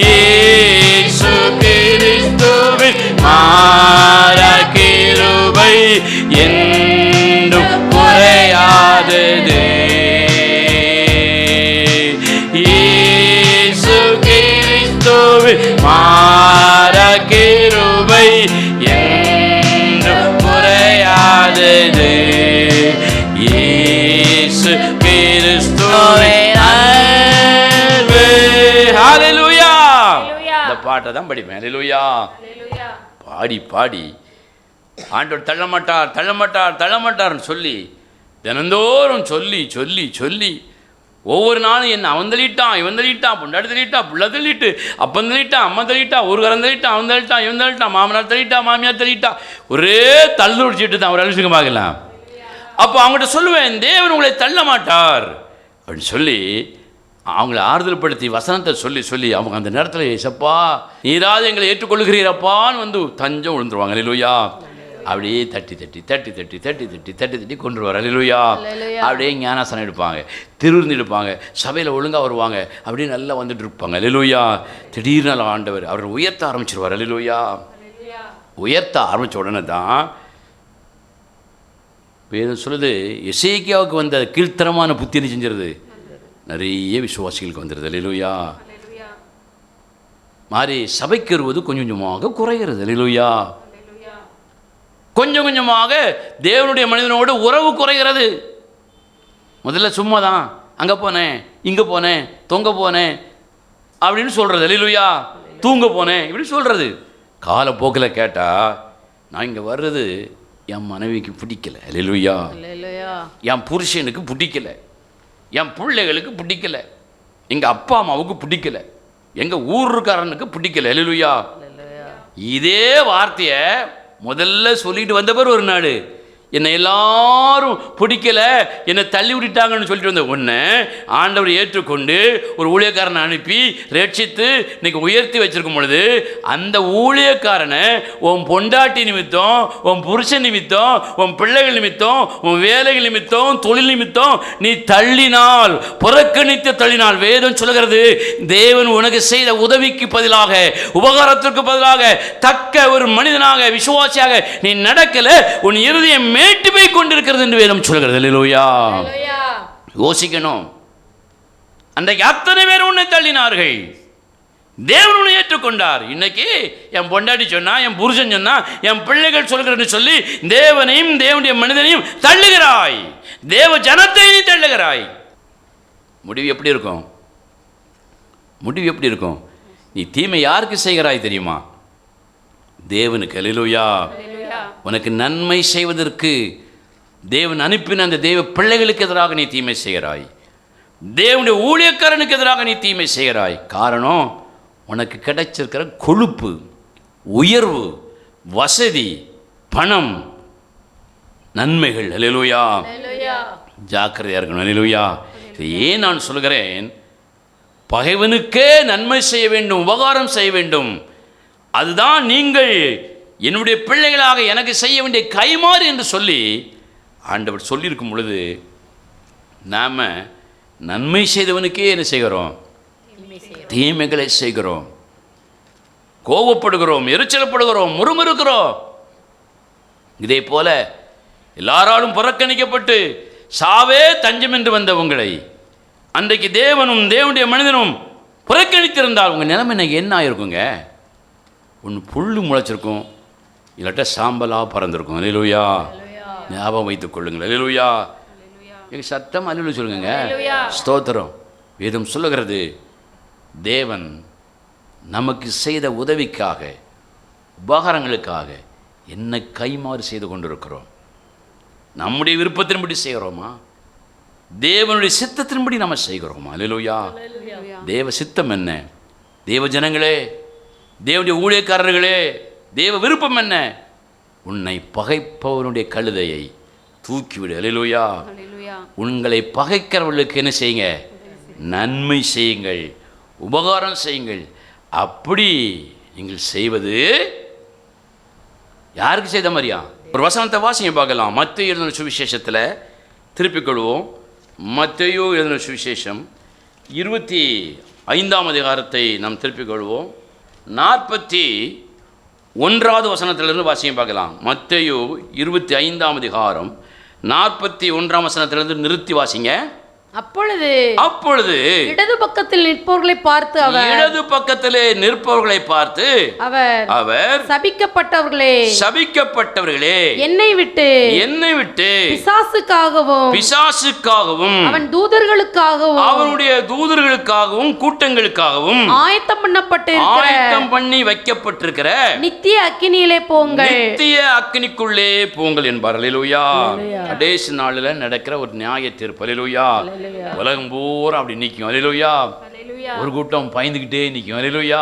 இயேசு கிறிஸ்துவின் மாறா கிருபை என்றும் குறையாதது. இயேசு கிறிஸ்துவின் மாறா கிருபை என்றும் குறையாதது. இயேசு கிறிஸ்துவின் அன்பு. ஹல்லேலூயா. இந்த பாட்டை தான் படிப்பேன். ஹல்லேலூயா. பாடி பாடி ஆண்டவர் தள்ளமாட்டார் தள்ளமாட்டார் தள்ளமாட்டார்னு சொல்லி தினந்தோறும் சொல்லி சொல்லி சொல்லி ஒவ்வொரு நாளும் என்ன அவன் தள்ளிட்டான் இவன் தள்ளிட்டான் பொண்டாடி தள்ளிட்டா புள்ள தள்ளிட்டு அப்பன் தள்ளிட்டான் அம்மா தள்ளிட்டா ஒரு கரம் தள்ளிட்டான் அவன் தள்ளிட்டான் இவன் தள்ளிட்டான் மாமனார் தள்ளிட்டா மாமியார் தள்ளிட்டா ஒரே தள்ளு உடிச்சிட்டு தான் ஒரு அழிச்சுக்க பார்க்கலாம். அப்போ அவங்ககிட்ட சொல்லுவேன், தேவன் உங்களை தள்ள மாட்டார் அப்படின்னு சொல்லி அவங்கள ஆறுதல் படுத்தி வசனத்தை சொல்லி சொல்லி அவங்க அந்த நேரத்தில் ஏசப்பா நீராது எங்களை ஏற்றுக்கொள்கிறீரப்பான்னு வந்து தஞ்சம் விழுந்துருவாங்க. அல்லேலூயா. அப்படியே தட்டி தட்டி தட்டி தட்டி தட்டி தட்டி தட்டி தட்டி கொண்டு வர. அல்லேலூயா. அப்படியே ஞானாசனம் எடுப்பாங்க, திருவிருந்து எடுப்பாங்க, சபையில் ஒழுங்காக வருவாங்க, அப்படியே நல்லா வந்துட்டு இருப்பாங்க. அல்லேலூயா. திடீர்னு ஆண்டவர் அவரை உயர்த்த ஆரம்பிச்சிருவார். அல்லேலூயா. உயர்த்த ஆரம்பித்த உடனே தான் வேதம் சொல்லுது, எசேக்கியாவுக்கு வந்த கீழ்த்தரமான புத்தி என்ன செஞ்சிருது, நிறைய விசுவாசிகளுக்கு வந்துடுது. அல்லேலூயா. மாதிரி சபைக்கு வருவது கொஞ்சம் கொஞ்சமாக குறைகிறது. அல்லேலூயா. கொஞ்சம் கொஞ்சமாக தேவனுடைய மனிதனோடு உறவு குறைகிறது. முதல்ல சும்மா தான் அங்கே போனேன் இங்கே போனேன் தொங்க போனேன் அப்படின்னு சொல்கிறது. அல்லேலூயா. தூங்க போனேன் இப்படி சொல்கிறது. காலப்போக்கில் கேட்டால் நான் இங்கே வர்றது என் மனைவிக்கு பிடிக்கல. அல்லேலூயா. என் புருஷனுக்கு பிடிக்கல, என் பிள்ளைகளுக்கு பிடிக்கல, எங்கள் அப்பா அம்மாவுக்கு பிடிக்கல, எங்கள் ஊருக்காரனுக்கு பிடிக்கல. அல்லேலூயா. இதே வார்த்தையை முதல்ல சொல்லிட்டு வந்தவர் ஒரு நாள் என்னை எல்லாரும் பிடிக்கல என்னை தள்ளி விட்டுட்டாங்கன்னு சொல்லிட்டு வந்த ஒன்று ஆண்டவர் ஏற்றுக்கொண்டு ஒரு ஊழியக்காரனை அனுப்பி ரட்சித்து இன்னைக்கு உயர்த்தி வச்சிருக்கும் பொழுது அந்த ஊழியக்காரனை உன் பொண்டாட்டி நிமித்தம் உன் புருஷன் நிமித்தம் உன் பிள்ளைகள் நிமித்தம் உன் வேலைகள் நிமித்தம் தொழில் நிமித்தம் நீ தள்ளினால் புறக்கணித்து தள்ளினால் வேதம் சொல்கிறது தேவன் உனக்கு செய்த உதவிக்கு பதிலாக உபகாரத்திற்கு பதிலாக தக்க ஒரு மனிதனாக விசுவாசியாக நீ நடக்கல உன் இருதயம் மேட்டு போய் கொண்டிருக்கிறது என்று வேதம் சொல்கிறது. அல்லேலூயா. யோசிக்கணும். அன்றைக்கு அத்தனை பேர் உன்னை தள்ளினார்கள், தேவன் உன்னை ஏற்றுக்கொண்டார். இன்னைக்கு என் பொண்டாட்டி சொன்னா என் புருஷன் சொன்னா என் பிள்ளைகள் சொல்கிறேன்னு சொல்லி தேவனையும் தேவனுடைய மனிதனையும் தள்ளுகிறாய், தேவ ஜனத்தை நீ தள்ளுகிறாய். முடிவு எப்படி இருக்கும்? முடிவு எப்படி இருக்கும்? நீ தீமை யாருக்கு செய்கிறாய் தெரியுமா? தேவனுக்கு. அல்லேலூயா. உனக்கு நன்மை செய்வதற்கு தேவன் அனுப்பின அந்த தேவ பிள்ளைகளுக்கு எதிராக நீ தீமை செய்கிறாய், தேவனுடைய ஊழியக்காரனுக்கு எதிராக நீ தீமை செய்கிறாய். காரணம் உனக்கு கிடைச்சிருக்கிற கொழுப்பு, உயர்வு, வசதி, பணம், நன்மைகள். அல்லேலூயா. ஜாக்கிரதையா இருக்கணும். அல்லேலூயா. ஏன் நான் சொல்கிறேன், பகைவனுக்கே நன்மை செய்ய வேண்டும், உபகாரம் செய்ய வேண்டும். அதுதான் நீங்கள் என்னுடைய பிள்ளைகளாக எனக்கு செய்ய வேண்டிய கைமாறு என்று சொல்லி ஆண்டவர் சொல்லியிருக்கும் பொழுது நாம் நன்மை செய்தவனுக்கே என்ன செய்கிறோம்? தீமைகளை செய்கிறோம், கோபப்படுகிறோம், எரிச்சலப்படுகிறோம், முறுமுறுக்கிறோம். இதே போல எல்லாராலும் புறக்கணிக்கப்பட்டு சாவே தஞ்சம் என்று வந்த உங்களை அன்றைக்கு தேவனும் தேவனுடைய மனிதனும் புறக்கணித்திருந்தால் உங்கள் நிலைமை இன்னைக்கு என்ன ஆயிருக்குங்க? ஒன்று புல்லு முளைச்சிருக்கும், இல்லாட்ட சாம்பலாக பறந்துருக்கும். அல்லேலூயா. ஞாபகம் வைத்துக் கொள்ளுங்கள். அல்லேலூயா. எங்கள் சத்தம் அல்லேலூயா சொல்லுங்க. ஸ்தோத்திரம். வேதம் சொல்லுகிறது தேவன் நமக்கு செய்த உதவிக்காக உபகாரங்களுக்காக என்ன கைமாறு செய்து கொண்டிருக்கிறோம்? நம்முடைய விருப்பத்தின்படி செய்கிறோமா? தேவனுடைய சித்தத்தின்படி நம்ம செய்கிறோமா? அல்லேலூயா. தேவ சித்தம் என்ன? தேவ ஜனங்களே, தேவனுடைய ஊழியக்காரர்களே, தேவ விருப்பம் என்ன? உன்னை பகைப்பவனுடைய கழுதையை தூக்கிவிடு. அல்லேலூயா. ஹalleluya. உங்களை பகைக்கிறவர்களுக்கு என்ன செய்யுங்க? நன்மை செய்யுங்கள், உபகாரம் செய்யுங்கள். அப்படி நீங்கள் செய்வது யாருக்கு செய்த மாதிரியா? ஒரு வசனத்தை வாசிங்க பார்க்கலாம். மத்தேயு எழுதின சுவிசேஷத்தில் திருப்பிக் கொள்வோம். மத்தேயு எழுதின சுவிசேஷம் 25ஆம் அதிகாரத்தை நாம் திருப்பிக் கொள்வோம். 41வது வசனத்திலிருந்து வாசிங்க பார்க்கலாம். மத்தேயு 25ஆம் அதிகாரம் 41ஆம் வசனத்திலிருந்து நிறுத்தி வாசிங்க. அப்பொழுது இடது பக்கத்தில் நிற்பவர்களை பார்த்து அவர் சபிக்கப்பட்டவர்களே என்னை விட்டு பிசாசுக்காகவும் அவன் தூதர்களுக்காகவும் அவனுடைய தூதர்களுக்காகவும் கூட்டங்களுக்காகவும் ஆயத்தம் பண்ணி வைக்கப்பட்டிருக்கிற நித்திய அக்கினியிலே போங்கள், நித்திய அக்கினிக்குள்ளே போங்கள் என்பார். அல்லேலூயா. கடைசி நாளில் நடக்கிற ஒரு நியாய தீர்ப்பு. அல்லேலூயா. உலகம் பூரா அப்படி நிற்கும். அல்லேலூயா. ஒரு கூட்டம் பயந்துக்கிட்டே நிற்கும். அல்லேலூயா.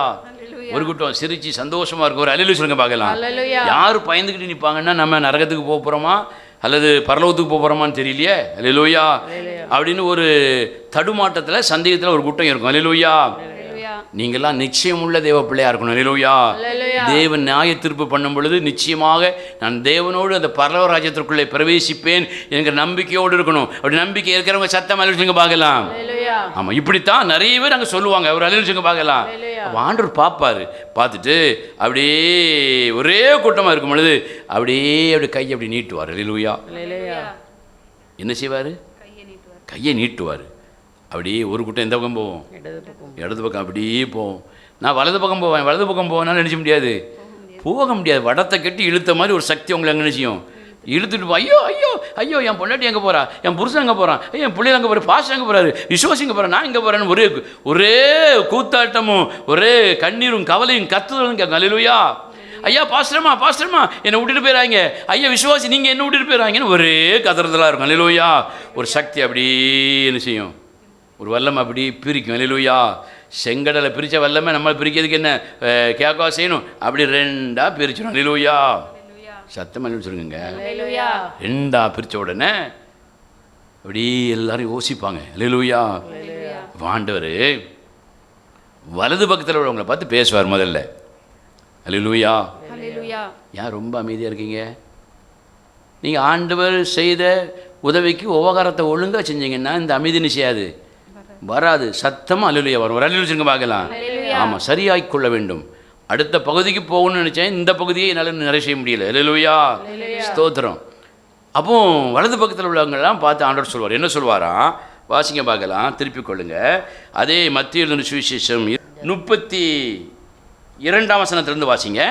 ஒரு கூட்டம் சிரிச்சு சந்தோஷமா இருக்கும். ஒரு அல்லேலூயா சொல்லுங்க பார்க்கலாம். யார் பயந்துக்கிட்டு நிற்பாங்கன்னா நம்ம நரகத்துக்கு போக போகிறோமா அல்லது பரலோகத்துக்கு போக போகிறோமான்னு தெரியலையே. அல்லேலூயா. அப்படின்னு ஒரு தடுமாட்டத்தில் சந்தேகத்தில் ஒரு கூட்டம் இருக்கும். அல்லேலூயா. நீங்கள்லாம் நிச்சயம் உள்ள தேவ பிள்ளையா இருக்கணும். அல்லேலூயா. தேவன் நியாய தீர்ப்பு பண்ணும் பொழுது நிச்சயமாக நான் தேவனோடு அந்த பரலோக ராஜ்யத்திற்குள்ளே பிரவேசிப்பேன் என்கிற நம்பிக்கையோடு இருக்கணும். அப்படி நம்பிக்கை இருக்கிறவங்க சத்தம் அல்லேலூயா பார்க்கலாம். ஆமாம், இப்படித்தான் நிறைய பேர் அங்கே சொல்லுவாங்க. ஒரு அல்லேலூயா பார்க்கலாம். ஆண்டவர் பார்ப்பாரு. பார்த்துட்டு அப்படியே ஒரே கூட்டமாக இருக்கும் பொழுது அப்படி கையை அப்படி நீட்டுவார். அல்லேலூயா. என்ன செய்வார்? கையை நீட்டுவார். அப்படியே ஒரு கூட்டம் எந்த பக்கம் போவோம்? இடது பக்கம் அப்படியே போவோம். நான் வலது பக்கம் போவேன். வலது பக்கம் போவேன்னா நினச்ச முடியாது, போக முடியாது. வடத்தை கட்டி இழுத்த மாதிரி ஒரு சக்தி உங்களை அங்கே நினச்சியும் இழுத்துட்டு ஐயோ ஐயோ ஐயோ என் பொண்டாட்டி எங்கே போகிறா, என் புருஷன் எங்கே போகிறான், என் பிள்ளைங்க எங்கே போகிற, பாஸ்டர் எங்கே போகிறாரு, விசுவாசி எங்கே போகிறேன், நான் எங்கே போகிறேன்னு ஒரே கூத்தாட்டமும் ஒரே கண்ணீரும் கவலையும் கத்துதலும் கேட்கும். அல்லேலூயா. ஐயா பாஸ்டர்மா என்னை விட்டுட்டு போயிறாங்க, ஐயா விசுவாசி நீங்கள் என்ன விட்டுட்டு போயிறாங்கன்னு ஒரே கதறதலாக இருக்கும். அல்லேலூயா. ஒரு சக்தி அப்படியே என்ன செய்யும்? ஒரு வல்லமை அப்படி பிரிக்கும். அல்லேலூயா. செங்கடலை பிரித்த வல்லமை நம்ம பிரிக்கிறதுக்கு என்ன கேட்கவா செய்யணும்? அப்படி ரெண்டாக பிரிச்சிடும். அல்லேலூயா. சத்தம் அல்லேலூயா சொல்லுங்க. ரெண்டா பிரித்த உடனே அப்படி எல்லாரும் யோசிப்பாங்க. அல்லேலூயா. ஆண்டவர் வலது பக்கத்தில் உள்ளவங்களை பார்த்து பேசுவார் முதல்ல. அல்லேலூயா. ஏன் ரொம்ப அமைதியாக இருக்கீங்க? நீங்கள் ஆண்டவர் செய்த உதவிக்கு உபகாரத்தை ஒழுங்காக செஞ்சீங்கன்னா இந்த அமைதி செய்யாது, வராது. சத்தமாக அல்லேலூயா வரும். ஒரு அல்லேலூயா சொல்லுங்க பார்க்கலாம். ஆமாம், சரியாய் கொள்ள வேண்டும். அடுத்த பகுதிக்கு போகணும்னு நினச்சேன், இந்த பகுதியை என்னால் நிறைய செய்ய முடியல. அல்லேலூயா. ஸ்தோத்திரம். அப்போ வலது பக்கத்தில் உள்ளவங்கெல்லாம் பார்த்து ஆண்டவர் சொல்வார். என்ன சொல்வாராம்? வாசிங்க பார்க்கலாம். திருப்பிக் கொள்ளுங்க. அதே மத்தேயு எழுதின சுவிசேஷம் 32ஆம் வசனத்திலிருந்து வாசிங்க.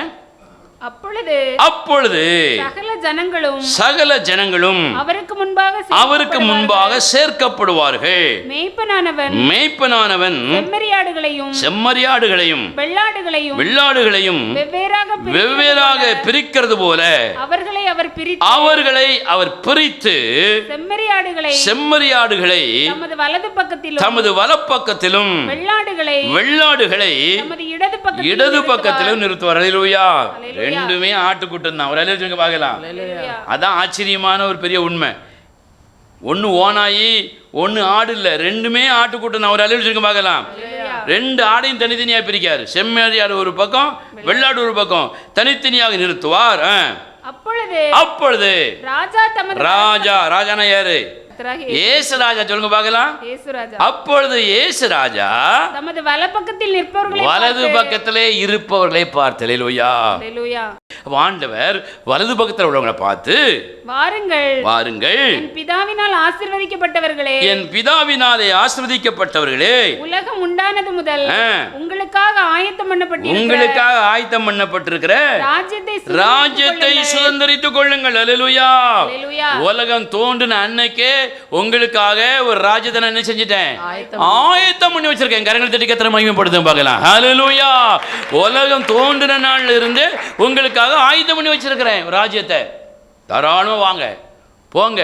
அப்பொழுது சகல ஜனங்களும் அவருக்கு முன்பாக சேர்க்கப்படுவார்கள். மேய்ப்பனானவன் செம்மறியாடுகளையும் வெள்ளாடுகளையும் வெவ்வேறாக பிரிக்கிறது போல அவர்களை அவர் பிரித்து செம்மறியாடுகளை தமது வலப்பக்கத்திலும் வெள்ளாடுகளை இடது பக்கத்திலும் நிறுத்துவார். அல்லேலூயா. ரெண்டுமே ஆட்டுக்கூட்டம் தான். ஒரு அல்லேலூயா பார்க்கலாம். அதான் ஆச்சரியமான ஒரு பெரிய உண்மை. ஒன்று ஓனாயி ஒன்று ஆடு இல்லை, ரெண்டுமே ஆட்டுக்கூட்டம் தான். ஒரு அல்லேலூயா பார்க்கலாம். ரெண்டு ஆடையும் தனித்தனியாக பிரிக்காரு. செம்மறியாடு ஒரு பக்கம், வெள்ளாடு ஒரு பக்கம் தனித்தனியாக நிறுத்துவார். அப்பொழுது ராஜானா யாரு? இயேசு ராஜா சொல்லுங்க பார்க்கலாம். அப்பொழுது இயேசு ராஜா தமது வலது பக்கத்திலே இருப்பவர்களை பார்த்து. அல்லேலூயா. ஆண்டவர் வலது பக்கத்தில் உள்ளவங்களை பார்த்து வாருங்கள் என் பிதாவினால் ஆசீர்வதிக்கப்பட்டவர்களே உலகம் உண்டானது முதல் உங்களுக்காக ஆயத்தம் பண்ணப்பட்டிருக்கிற ராஜ்யத்தை சுதந்தரித்துக் கொள்ளுங்கள். அல்லேலூயா. உலகம் தோன்றின அன்னைக்கே உங்களுக்காக ஒரு ராஜ்யத்தை நான் என்ன செஞ்சிட்டேன்? ஆயத்தம் பண்ணி வச்சிருக்கேன். கரங்கள் தட்டி கர்த்தரை மகிமைப்படுத்தும் பார்க்கலாம். அல்லேலூயா. உலகம் தோன்றின நாள்ல இருந்து உங்களுக்காக ஆயத்தம் பண்ணி வச்சிருக்கிறேன் ராஜ்யத்தை. தாராளமாக வாங்க, போங்க,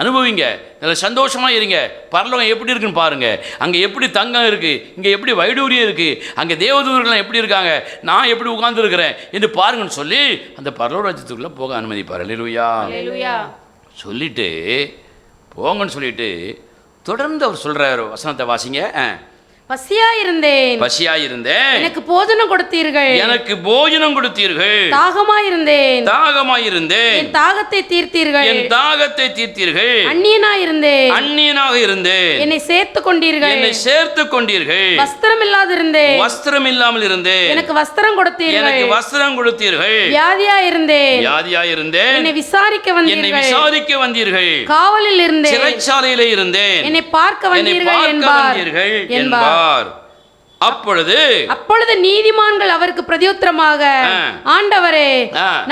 அனுபவிங்க, நல்ல சந்தோஷமா இருங்க. பரலோகம் எப்படி இருக்குன்னு பாருங்க. அங்கே எப்படி தங்கம் இருக்கு, இங்கே எப்படி வைடூரியம் இருக்கு, அங்கே தேவதூதர்கள் எப்படி இருக்காங்க, நான் எப்படி உட்கார்ந்து இருக்கிறேன் என்று பாருங்கன்னு சொல்லி அந்த பரலோக ராஜ்யத்துக்குள்ள போக அனுமதிப்பார். அல்லேலூயா. சொல்லிட்டு போங்கன்னு சொல்லிட்டு தொடர்ந்து அவர் சொல்றாரு. வசனத்தை வாசிங்க. பசியாயிருந்தேன், பசியாயிருந்தேன், எனக்கு போஜனம் கொடுத்தீர்கள், எனக்கு போஜனம் கொடுத்தீர்கள். தாகமாயிருந்தேன், தாகமாயிருந்தேன், என் தாகத்தை தீர்த்தீர்கள், என் தாகத்தை தீர்த்தீர்கள். அந்நியனாயிருந்தேன், அந்நியனாக இருந்தேன், என்னை சேர்த்து கொண்டீர்கள், என்னை சேர்த்து கொண்டீர்கள். வஸ்திரம் இல்லாதிருந்தேன், வஸ்திரம் இல்லாமல் இருந்தேன், எனக்கு வஸ்திரம் கொடுத்தீர்கள், எனக்கு வஸ்திரம் கொடுத்தீர்கள். வியாதியாயிருந்தேன், வியாதியாயிருந்தேன், என்னை விசாரிக்க என்னை வந்தீர்கள், விசாரிக்க வந்தீர்கள். காவலில் இருந்தேன், சிறைச்சாலையிலே இருந்தேன், என்னை பார்க்க என்னை வந்தீர்கள் பார்க்க வந்தீர்கள் என்பார். அப்பொழுது நீதிமான்கள் அவருக்கு பிரதியுத்தரமாக, ஆண்டவரே,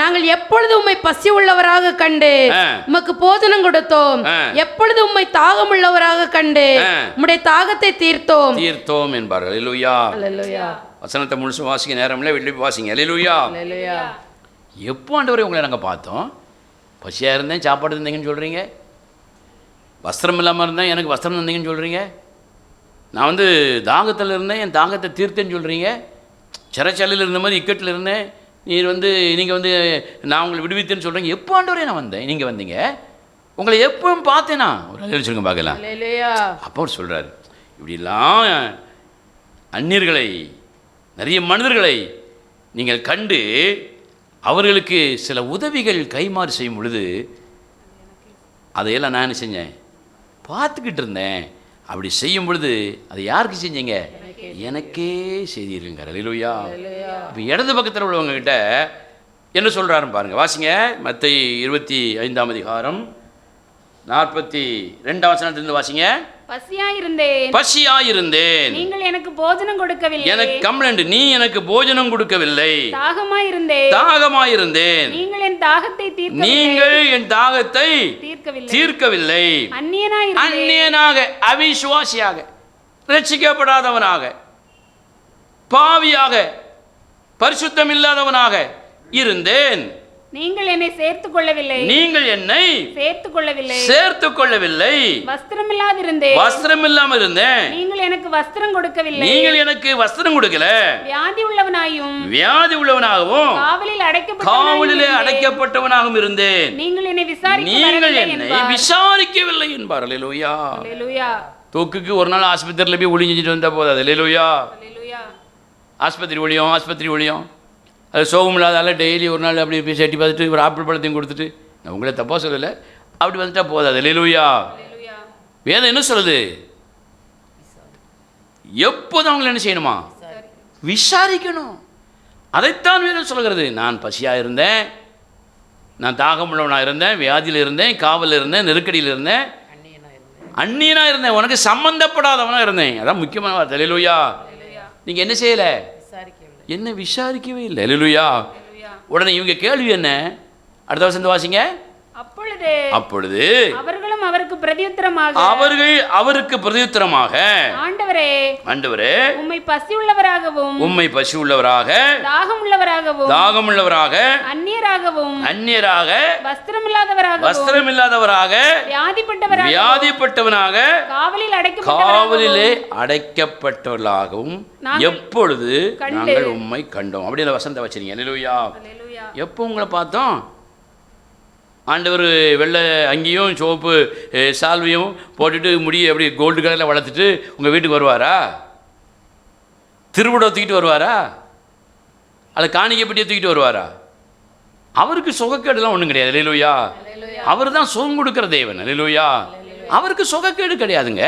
நாங்கள் எப்பொழுது உம்மை பசி உள்ளவராக கண்டு உமக்கு போஜனம் கொடுத்தோம், எப்பொழுது உம்மை தாகம் உள்ளவராக கண்டு உம்முடைய தாகத்தை தீர்த்தோம் என்பார்கள். அல்லேலூயா. அல்லேலூயா. வசனத்தை முழுசும் வாசிக்க நேரம் இல்லை, வெளியே வாசிங்க. அல்லேலூயா. அல்லேலூயா. எப்போ ஆண்டவரே உங்களை நாங்கள் பார்த்தோம்? பசியாக இருந்தேன், சாப்பாடு இருந்தீங்கன்னு சொல்கிறீங்க. வஸ்திரம் இல்லாமல் இருந்தேன், எனக்கு வஸ்திரம் தந்தீங்கன்னு சொல்கிறீங்க. நான் தாகத்தில் இருந்தேன், என் தாகத்தை தீர்த்தேன்னு சொல்கிறீங்க. சிறைச்சாலையில் இருந்த மாதிரி இக்கட்டில் இருந்தேன், நீங்கள் நான் உங்களை விடுவித்தேன்னு சொல்கிறீங்க. எப்போ ஆண்டவரே நான் வந்தேன், நீங்கள் வந்தீங்க? உங்களை எப்பவும் பார்த்தேனா? ஒரு அலையில் சொல்லுங்க பார்க்கலாம். அப்போ அவர் சொல்கிறார், இப்படிலாம் அந்நியர்களை, நிறைய மனிதர்களை நீங்கள் கண்டு அவர்களுக்கு சில உதவிகள் கைமாறு செய்யும் பொழுது அதையெல்லாம் நான் என்ன செஞ்சேன்? பார்த்துக்கிட்டு இருந்தேன். அப்படி செய்யும் பொழுது அதை யாருக்கு செஞ்சீங்க? எனக்கே செய்தீர்கள். அல்லேலூயா. இப்போ இடது பக்கத்தில் உள்ளவங்க கிட்ட என்ன சொல்கிறாருன்னு பாருங்க, வாசிங்க. மத்தேயு 25ஆம் அதிகாரம் 42ஆம் வசனத்திலிருந்து வாசிங்க. பசியாயிருந்தேன், நீங்கள் எனக்கு போஜனம் கொடுக்கவில்லை, எனக்கு கம்ப்ளைண்ட், நீ எனக்கு போஜனம் கொடுக்கவில்லை. தாகமாயிருந்தேன், நீங்கள் என் தாகத்தை தீர்க்கவில்லை. அந்நியனாக, அவிசுவாசியாக, ரட்சிக்கப்படாதவனாக, பாவியாக, பரிசுத்தம் இல்லாதவனாக இருந்தேன். நீங்கள் என்னை சேர்த்துக் கொள்ளவில்லை. வஸ்திரம் இல்லாமல் இருந்தேன், நீங்கள் எனக்கு வஸ்திரம் கொடுக்கல. வியாதி உள்ளவனாகவும் காவலிலே அடைக்கப்பட்டவனாகவும் இருந்தேன். நீங்கள் என்னை விசாரிக்கவில்லை என்பார். அல்லேலூயா. தூக்குக்கு ஒரு நாள் ஆஸ்பத்திரியில் போய் ஒளிஞ்சிட்டு வந்தால் போதாது. அல்லேலூயா. ஆஸ்பத்திரி ஒழியும் அது சோகம் இல்லாதால டெய்லி ஒரு நாள் அப்படி போய் செட்டி பார்த்துட்டு ஒரு ஆப்பிள் பழத்தையும் கொடுத்துட்டு, நான் உங்களை தப்பாக சொல்லலை, அப்படி வந்துட்டா போதாது. அல்லேலூயா. வேதம் என்ன சொல்லுது? எப்போதும் அவங்களை என்ன செய்யணுமா? விசாரிக்கணும். அதைத்தான் வேதம் சொல்கிறது. நான் பசியாக இருந்தேன், நான் தாகமுள்ளவனாக இருந்தேன், வியாதியில் இருந்தேன், காவலில் இருந்தேன், நெருக்கடியில் இருந்தேன், அந்நியனாக இருந்தேன், உனக்கு சம்பந்தப்படாதவனாக இருந்தேன். அதான் முக்கியமான வார்த்தை. அல்லேலூயா. நீங்கள் என்ன செய்யலை? என்ன விசாரிக்கவே இல்லை. அல்லேலூயா. உடனே இவங்க கேள்வி என்ன? அடுத்த வசனத்தை வாசிங்க. அப்பொழுது அவர்கள் அவருக்கு பிரதியுத்தரமாக, ஆண்டவரே, உம்மை பசி உள்ளவராக, தாகமுள்ளவராக, அந்நியராக, வஸ்திரமில்லாதவராக, வியாதிப்பட்டவனாக, காவலிலே அடைக்கப்பட்டவர்களாகவும் எப்பொழுது நாங்கள் உம்மை கண்டோம். அப்படி அந்த வசனத்தை வச்சிருங்க. அல்லேலூயா. எப்போ உங்களை பார்த்தோம்? ஆண்டவர் வெள்ளை அங்கேயும் சோப்பு சால்வையும் போட்டுட்டு முடியை அப்படி கோல்டு கலரில் வளர்த்துட்டு உங்கள் வீட்டுக்கு வருவாரா? திருவிழா தூக்கிட்டு வருவாரா? அதை காணிக்கை பெட்டியை தூக்கிட்டு வருவாரா? அவருக்கு சுகக்கேடுலாம் ஒன்றும் கிடையாது. அல்லேலூயா. அவர் தான் சுகம் கொடுக்குற தேவன். அல்லேலூயா. அவருக்கு சுகக்கேடு கிடையாதுங்க.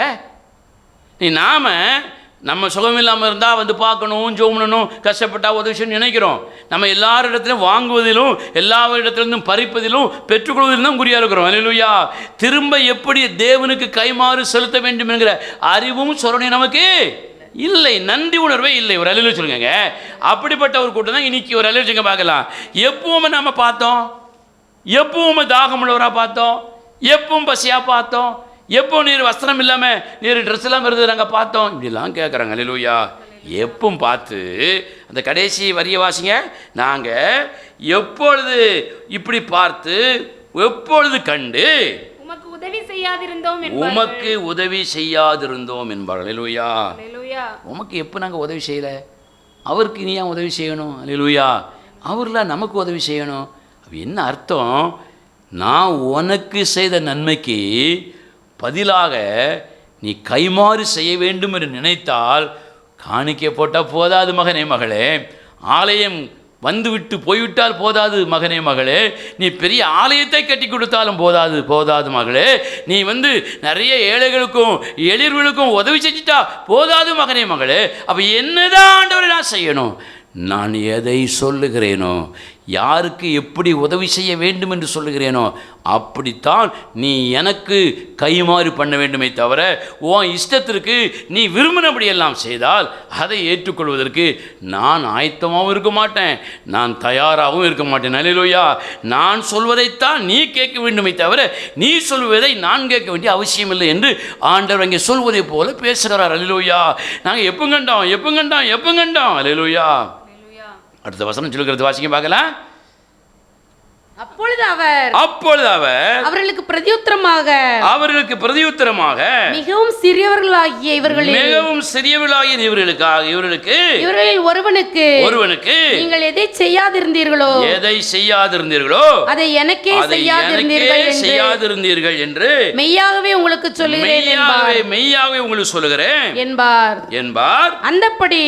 நம்ம சுகம் இல்லாமல் இருந்தால் பார்க்கணும், ஜோமணும், கஷ்டப்பட்டா உதவி செய்யணும்னு நினைக்கிறோம். நம்ம எல்லாரிடத்திலும் வாங்குவதிலும், எல்லா இடத்துலேருந்தும் பறிப்பதிலும், பெற்றுக்கொள்வதிலும் தான் குறியாக இருக்கிறோம். அல்லேலூயா. திரும்ப எப்படி தேவனுக்கு கைமாறு செலுத்த வேண்டும் என்கிற அறிவும் சொரணையும் நமக்கு இல்லை, நன்றி உணர்வே இல்லை. ஒரு அல்லேலூயா சொல்லுங்க. அப்படிப்பட்ட ஒரு கூட்டம் தான் இன்னைக்கு. ஒரு அல்லேலூயா சொல்லுங்க பார்க்கலாம். எப்பவுமே நம்ம பார்த்தோம், எப்பவுமே தாகமுள்ளவராக பார்த்தோம், எப்பவும் பசியாக பார்த்தோம், எப்போ நீர் வஸ்திரம் இல்லாமல் நீர் ட்ரெஸ் இல்லாமல் இருந்தது நாங்கள் பார்த்தோம், இப்படிலாம் கேட்குறாங்க. அல்லேலூயா. எப்பவும் பார்த்து அந்த கடைசி வரிய வாசிங்க. நாங்கள் எப்பொழுது இப்படி பார்த்து எப்பொழுது கண்டு உமக்கு உதவி செய்யாதிருந்தோம் என்பார்கள். அல்லேலூயா. உமக்கு எப்போ நாங்கள் உதவி செய்யலை? அவருக்கு நீ ஏன் உதவி செய்யணும்? அல்லேலூயா. அவர்லாம் நமக்கு உதவி செய்யணும். அது என்ன அர்த்தம்? நான் உனக்கு செய்த நன்மைக்கு பதிலாக நீ கைமாறு செய்ய வேண்டும் என்று நினைத்தால் காணிக்கை போட்டால் போதாது மகனே மகளே, ஆலயம் வந்துவிட்டு போய்விட்டால் போதாது மகனே மகளே, நீ பெரிய ஆலயத்தை கட்டி கொடுத்தாலும் போதாது மகளே, நீ நிறைய ஏழைகளுக்கும் எளிர்களுக்கும் உதவி செஞ்சுட்டா போதாது மகனே மகளே. அப்போ என்னதான் ஆண்டவரை நான் செய்யணும்? நான் எதை சொல்லுகிறேனோ, யாருக்கு எப்படி உதவி செய்ய வேண்டும் என்று சொல்லுகிறேனோ அப்படித்தான் நீ எனக்கு கைமாறு பண்ண வேண்டுமே தவிர உன் இஷ்டத்திற்கு நீ விரும்பினபடியெல்லாம் செய்தால் அதை ஏற்றுக்கொள்வதற்கு நான் ஆயத்தமாகவும் இருக்க மாட்டேன், நான் தயாராகவும் இருக்க மாட்டேன். அல்லேலூயா. நான் சொல்வதைத்தான் நீ கேட்க வேண்டுமே தவிர நீ சொல்வதை நான் கேட்க வேண்டிய அவசியம் இல்லை என்று ஆண்டவர் அங்கே சொல்வதை போல பேசுகிறார். அல்லேலூயா. நாங்கள் எப்போ கண்டோம்? அல்லேலூயா. அடுத்த வசனம் சொல்லுகிறது, வாசிங்க பார்க்கலாம். அப்பொழுது அவர் அவர்களுக்கு பிரதியுத்தரமாக மிகவும் சிறியவர்களாகிய இவர்களுக்கு இவர்களில் ஒருவனுக்கு நீங்கள் எதை செய்யாதிருந்தீர்களோ அதை எனக்கே செய்யாதிருந்தீர்கள் என்று மெய்யாகவே உங்களுக்கு சொல்லுகிறேன் என்பார். அந்தப்படி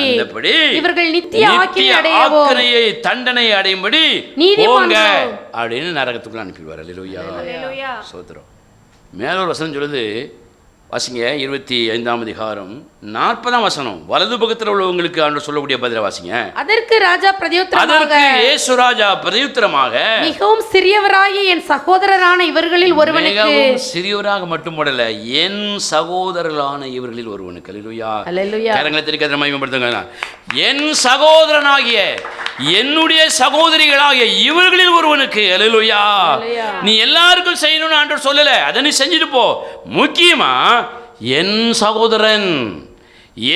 இவர்கள் நித்திய ஆக்கினையை தண்டனை அடையும்படி போங்க அப்படின்னு நரகத்துக்குள்ள அனுப்பிடுவார். அல்லேலூயா. சோத்திரம். மேலொரு வசனம் சொல்லுது, வாசிங்க 25ஆம் அதிகாரம் 40ஆம் வசனம். வலது பக்கத்தில் உள்ளவங்களுக்கு ஆண்டவர் சொல்லக்கூடிய பதிலை வாசிங்க. அதற்கு ராஜா பிரதியுத்தரமாக, இயேசு ராஜா பிரதியுத்தரமாக, மிகவும் சிறியவராகிய என் சகோதரரான இவர்களில் ஒருவனுக்கு, மிகவும் சிறியவராக மட்டுமல்ல என் சகோதரர்களான இவர்களில் ஒருவனுக்கு. அல்லேலூயா. கரங்களை திருக்கத்திர மகிமைப்படுத்துங்க. என் சகோதரனாகிய என்னுடைய சகோதரிகளாகிய இவர்களில் ஒருவனுக்கு. அல்லேலூயா. நீ எல்லாருக்கும் செய்யணும்னு ஆண்டவர் சொல்லல, அதை நீ செஞ்சுட்டு போ. முக்கியமா என் சகோதரன்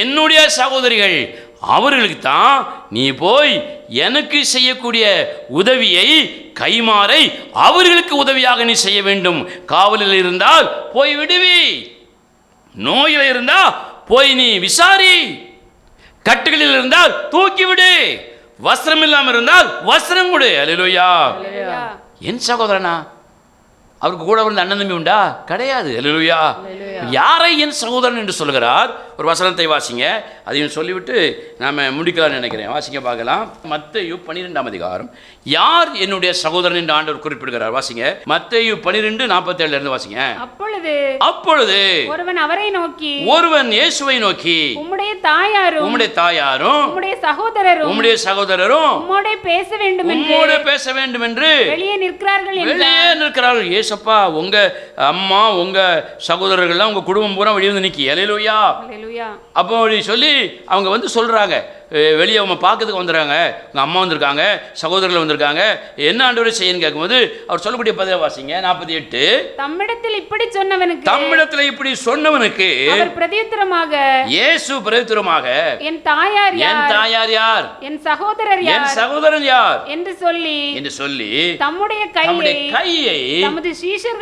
என்னுடைய சகோதரிகள் அவர்களுக்கு தான் நீ போய் எனக்கு செய்யக்கூடிய உதவியை கைமாறை அவர்களுக்கு உதவியாக நீ செய்ய வேண்டும். காவலில் இருந்தால் போய் விடுவி, நோயில் இருந்தால் போய் நீ விசாரி, கட்டுகளில் இருந்தால் தூக்கி விடு, வஸ்திரம் இல்லாமல் இருந்தால் வஸ்திரம் கொடு. அல்லேலூயா. என் சகோதரனா? அவருக்கு கூட வந்து அண்ணன் தம்பி உண்டா? கிடையாது. அல்லேலூயா. யாரை என் சகோதரன் என்று சொல்கிறார்? ஒரு வசனத்தை வாசிங்க, அதையும் சொல்லிவிட்டு நாம் முடிக்கலாம்னு நினைக்கிறேன். வாசிங்க பார்க்கலாம். மத்தேயு 12ஆம் அதிகாரம். யார் என்னுடைய சகோதரன் என்று ஆண்டவர் குறிப்பிடுகிறார்? வாசிங்க. மத்தேயு 12:47 இருந்து வாசிங்க. அப்பொழுது ஒருவன் அவரை நோக்கி, ஒருவன் இயேசுவை நோக்கி, உம்முடைய தாயாரும் உம்முடைய உம்முடைய சகோதரரும் உம்மோடே பேச வேண்டும் என்று வெளியே நிற்கிறார்கள். ஏசப்பா, உங்க அம்மா உங்க சகோதரர்கள்லாம் உங்க குடும்பம் பூரா வெளியே வந்து நிக்கி. அல்லேலூயா. அப்போ சொல்லி அவங்க வந்து சொல்றாங்க, வெளியே அவங்க பார்க்கறதுக்கு வந்துடுறாங்க, உங்கள் அம்மா வந்திருக்காங்க, சகோதரர்கள் வந்திருக்காங்க, என்ன ஆண்டவரை செய்யன்னு கேட்கும்போது அவர் சொல்லக்கூடிய பதிலை வாசிங்க. 48. தம்மிடத்தில் இப்படி சொன்னவனுக்கு இயேசு பிரதியுத்தரமாக, என் தாயார் யார்? என் சகோதரன் யார் என்று சொல்லி தம்முடைய கையை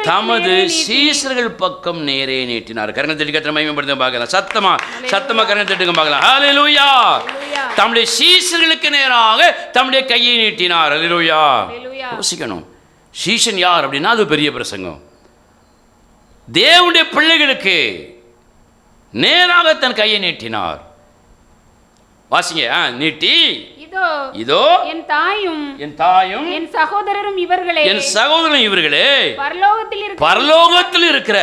தமது சீஷர்கள் பக்கம் நேரே நீட்டினார். கரங்களை தட்டி கத்திர மகிமைப்படுத்த பார்க்கலாம். சத்தமா கரங்களை தட்டுங்க பார்க்கலாம். ஹல்லேலூயா. தம்முடைய சீஷர்களுக்கு நேராக தம்முடைய கையை நீட்டினார். அல்லேலூயா. யோசிக்கணும், சீஷன் யார் அப்படின்னா அது பெரிய பிரசங்கம். தேவனுடைய பிள்ளைகளுக்கு நேராக தன் கையை நீட்டினார். வாசிங்க. நீட்டி, இதோ என் தாயும் என் சகோதரரும் இவர்களே பரலோகத்தில் இருக்கிற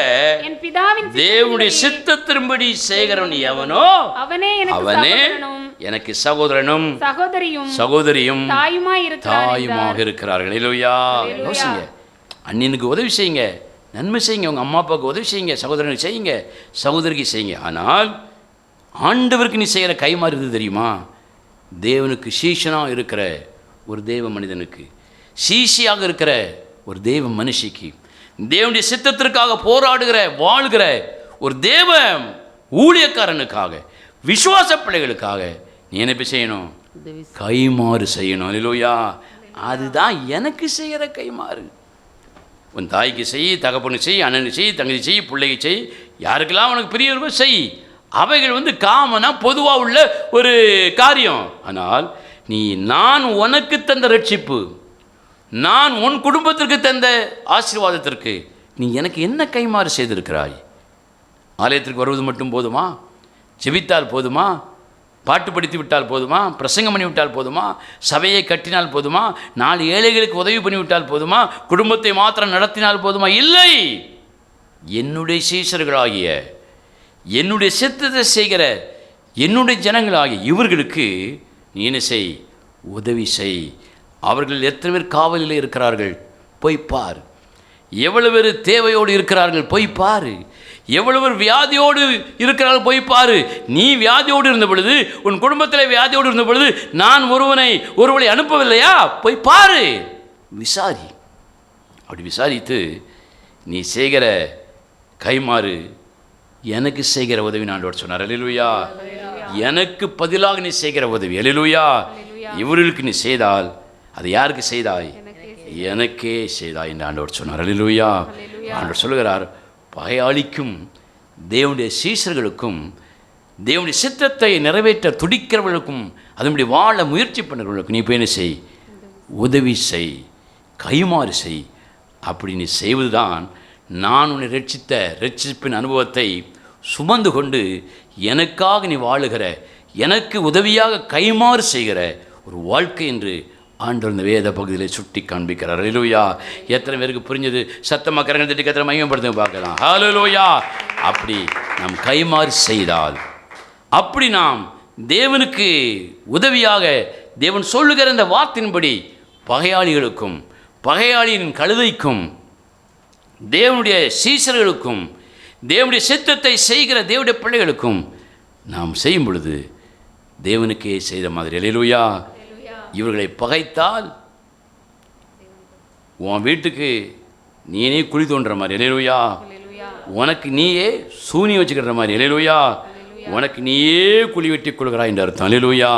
என் பிதாவின் தேவனுடைய சித்தத்தின்படி செய்கிறவன் எவனோ அவனே எனக்கு சகோதரனும் சகோதரியும் தாயுமாக இருக்கிறார்கள். அல்லேலூயா. யோசிங்க, அண்ணனுக்கு உதவி செய்யுங்க, நன்மை செய்யுங்க, உங்க அம்மா அப்பாவுக்கு உதவி செய்யுங்க, சகோதரனுக்கு செய்யுங்க, சகோதரிக்கு செய்யுங்க. ஆனால் ஆண்டவருக்கு நீ செய்கிற கைமாறு இது தெரியுமா? தேவனுக்கு சீஷனாக இருக்கிற ஒரு தேவ மனிதனுக்கு, சீஷியாக இருக்கிற ஒரு தேவ மனுஷிக்கு, தேவனுடைய சித்தத்திற்காக போராடுகிற வாழ்கிற ஒரு தேவ ஊழியக்காரனுக்காக, விசுவாச பிள்ளைகளுக்காக நீ என்ன செய்யணும்? கைமாறு செய்யணும். அல்லேலூயா. அதுதான் எனக்கு செய்கிற கைமாறு. உன் தாய்க்கு செய், தகப்பனுக்கு செய், அண்ணனுக்கு செய், தங்கச்சி செய், பிள்ளைக்கு செய், யாருக்கெல்லாம் உனக்கு பிரிய இருக்கோ செய். அவைகள் காமனா பொதுவாக உள்ள ஒரு காரியம். ஆனால் நீ நான் உனக்கு தந்த ரட்சிப்பு, நான் உன் குடும்பத்திற்கு தந்த ஆசீர்வாதத்திற்கு நீ எனக்கு என்ன கைமாறு செய்திருக்கிறாய்? ஆலயத்திற்கு வருவது மட்டும் போதுமா? ஜெபித்தால் போதுமா? பாட்டு படித்து விட்டால் போதுமா? பிரசங்கம் பண்ணி விட்டால் போதுமா? சபையை கட்டினால் போதுமா? 4 ஏழைகளுக்கு உதவி பண்ணிவிட்டால் போதுமா? குடும்பத்தை மாத்திரம் நடத்தினால் போதுமா? இல்லை. என்னுடைய சீஷர்களாகிய, என்னுடைய சித்தத்தை செய்கிற என்னுடைய ஜனங்களாகிய இவர்களுக்கு நீ என்ன செய்? உதவி செய். அவர்கள் எத்தனை பேர் காவலில் இருக்கிறார்கள் போய் பார். எவ்வளவு பேர் தேவையோடு இருக்கிறார்கள் போய் பாரு. எவ்வளவு பேர் வியாதியோடு இருக்கிறார்கள் போய் பாரு. நீ வியாதியோடு இருந்த பொழுது, உன் குடும்பத்தில் வியாதியோடு இருந்த பொழுது நான் ஒருவரை அனுப்பவில்லையா? போய் பாரு, விசாரி. அப்படி விசாரித்து நீ செய்கிற கைமாறு எனக்கு செய்கிற உதவி ஆண்டவர் சொன்னார். அல்லேலூயா. எனக்கு பதிலாக நீ செய்கிற உதவி. அல்லேலூயா. இவர்களுக்கு நீ செய்தால் அது யாருக்கு செய்தாய்? எனக்கே செய்தாய் என்று ஆண்டவர் சொன்னார். அல்லேலூயா. ஆண்டவர் சொல்லுகிறார், பகையாளிக்கும் தேவனுடைய சீஷர்களுக்கும் தேவனுடைய சித்தத்தை நிறைவேற்ற துடிக்கிறவர்களுக்கும் அதனுடைய வாழ முயற்சி பண்ணுறவர்களுக்கும் நீ போய் என்ன செய்? உதவி செய், கைமாறு செய். அப்படி நீ செய்வதுதான் நான் உன்னை ரட்சிப்பின் அனுபவத்தை சுமந்து கொண்டு எனக்காக நீ வாழுகிற, எனக்கு உதவியாக கைமாறு செய்கிற ஒரு வாழ்க்கை என்று ஆண்டவர் இந்த வேத பகுதியில் சுட்டி காண்பிக்கிறார். அல்லேலூயா. எத்தனை பேருக்கு புரிஞ்சது? சத்தமாக கரங்கள் தட்டி கத்திர மையப்படுத்த பார்க்கலாம். அல்லேலூயா. அப்படி நாம் கைமாறு செய்தால், அப்படி நாம் தேவனுக்கு உதவியாக தேவன் சொல்லுகிற இந்த வார்த்தையின்படி பகையாளிகளுக்கும் பகையாளியின் கழுதைக்கும் தேவனுடைய சீஷர்களுக்கும் தேவனுடைய சித்தத்தை செய்கிற தேவனுடைய பிள்ளைகளுக்கும் நாம் செய்யும் பொழுது தேவனுக்கே செய்த மாதிரி. அல்லேலூயா. இவர்களை பகைத்தால் உன் வீட்டுக்கு நீனே குழி தோன்ற மாதிரி. அல்லேலூயா. உனக்கு நீயே சூனி வச்சுக்கிற மாதிரி. அல்லேலூயா. உனக்கு நீயே குழி வெட்டி கொள்கிறாய் என்று அர்த்தம். அல்லேலூயா.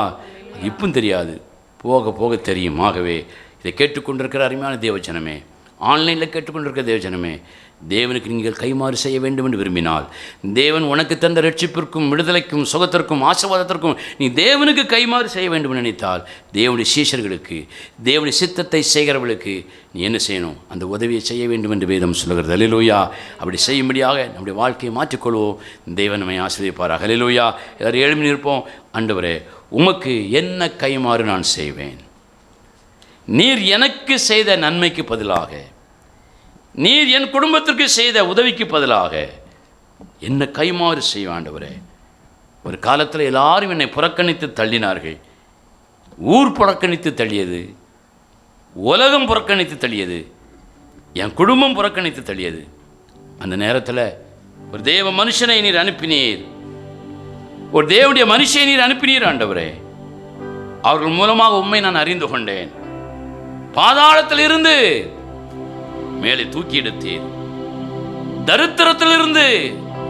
இப்பவும் தெரியாது, போக போக தெரியும். ஆகவே இதை கேட்டுக்கொண்டிருக்கிற அருமையான தேவஜனமே, ஆன்லைனில் கேட்டுக்கொண்டிருக்கிற தேவஜனமே, தேவனுக்கு நீங்கள் கைமாறு செய்ய வேண்டும் என்று விரும்பினால், தேவன் உனக்கு தந்த ரட்சிப்பிற்கும் விடுதலைக்கும் சுகத்திற்கும் ஆசீர்வாதத்திற்கும் நீ தேவனுக்கு கைமாறு செய்ய வேண்டும் என்று நினைத்தால், தேவனுடைய சீஷர்களுக்கு தேவனுடைய சித்தத்தை செய்கிறவர்களுக்கு நீ என்ன செய்யணும்? அந்த உதவியை செய்ய வேண்டும் என்று வேதம் சொல்லுகிறது. அல்லேலூயா. அப்படி செய்யும்படியாக நம்முடைய வாழ்க்கையை மாற்றிக்கொள்வோம். தேவன் நம்மை ஆசீர்வதிப்பாராக. அல்லேலூயா. எல்லாரும் எழுப்பி நிற்போம். ஆண்டவரே, உமக்கு என்ன கைமாறு நான் செய்வேன்? நீர் எனக்கு செய்த நன்மைக்கு பதிலாக, நீர் என் குடும்பத்திற்கு செய்த உதவிக்கு பதிலாக என்ன கைமாறு செய்ய ஆண்டவரே. ஒரு காலத்தில் எல்லாரும் என்னை புறக்கணித்து தள்ளினார்கள். ஊர் புறக்கணித்து தள்ளியது, உலகம் புறக்கணித்து தள்ளியது, என் குடும்பம் புறக்கணித்து தள்ளியது. அந்த நேரத்தில் ஒரு தேவ மனுஷனை நீர் அனுப்பினீர், ஒரு தேவனுடைய மனுஷனை நீர் அனுப்பினீர் ஆண்டவரே. அவர்கள் மூலமாக உண்மை நான் அறிந்து கொண்டேன். பாதாளத்தில் இருந்து மேலே தூக்கி எடுத்தீர், தரித்திரத்திலிருந்து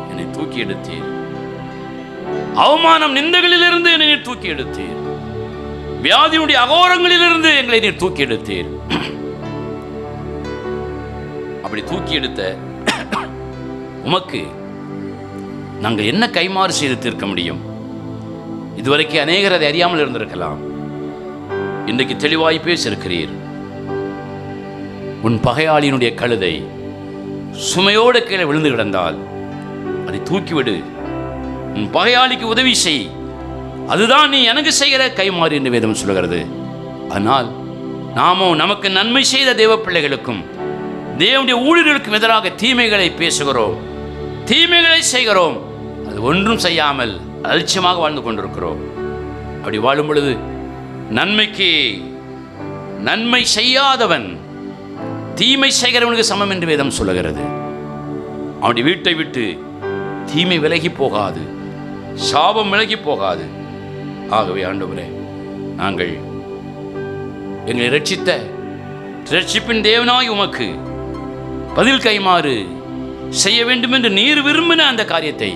என்னை தூக்கி எடுத்தீர், அவமானம் நிந்தைகளிலிருந்து என்னை நீர் தூக்கி எடுத்தீர், வியாதியுடைய அகோரங்களிலிருந்து எங்களை நீர் தூக்கி எடுத்தீர். அப்படி தூக்கி எடுத்த உமக்கு நாங்கள் என்ன கைமாறு செய்து தீர்க்க முடியும்? இதுவரைக்கும் அநேகர் அதை அறியாமல் இருந்திருக்கலாம். இன்றைக்கு தெளிவாய் பேசியிருக்கிறீர். உன் பகையாளியினுடைய கழுதை சுமையோடு கீழே விழுந்து கிடந்தால் அதை தூக்கிவிடு. உன் பகையாளிக்கு உதவி செய். அதுதான் நீ எனக்கு செய்கிற கைமாறு என்று வேதம் சொல்கிறது. ஆனால் நாமோ நமக்கு நன்மை செய்த தேவ பிள்ளைகளுக்கும் தேவனுடைய ஊழியர்களுக்கும் எதிராக தீமைகளை பேசுகிறோம், தீமைகளை செய்கிறோம். அது ஒன்றும் செய்யாமல் அலட்சியமாக வாழ்ந்து கொண்டிருக்கிறோம். அப்படி வாழும் பொழுது நன்மைக்கு நன்மை செய்யாதவன் தீமை செய்கிறவனுக்கு சமம் என்று வேதம் சொல்லுகிறது. அவனுடைய வீட்டை விட்டு தீமை விலகி போகாது, சாபம் விலகி போகாது. ஆகவே ஆண்டவரே, நாங்கள் எங்களை ரட்சிப்பின் தேவனாய் உமக்கு பதில் கைமாறு செய்ய வேண்டும் என்று நீர் விரும்பின அந்த காரியத்தை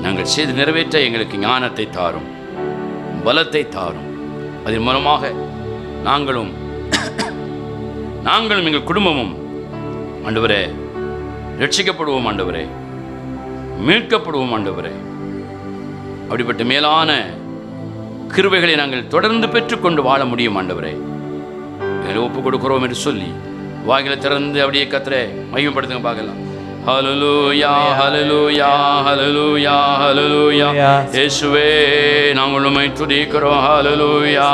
நாங்கள் செய்து நிறைவேற்ற எங்களுக்கு ஞானத்தை தாரும், பலத்தை தாரும். அதன் மூலமாக நாங்களும் எங்கள் குடும்பமும் ஆண்டவரே ரட்சிக்கப்படுவோம், ஆண்டவரே மீட்கப்படுவோம், ஆண்டவரே. அப்படிப்பட்ட மேலான கிருபைகளை நாங்கள் தொடர்ந்து பெற்றுக்கொண்டு வாழ முடியும் ஆண்டவரே. ஒப்பு கொடுக்கிறோம் என்று சொல்லி வாயில திறந்து அப்படியே கர்த்தரை மகிமைப்படுத்துங்க பார்க்கலாம். ஹல்லேலூயா ஹல்லேலூயா ஹல்லேலூயா ஹல்லேலூயா. இயேசுவே நாங்கள் உம்மை துதிக்கிறோம். ஹல்லேலூயா.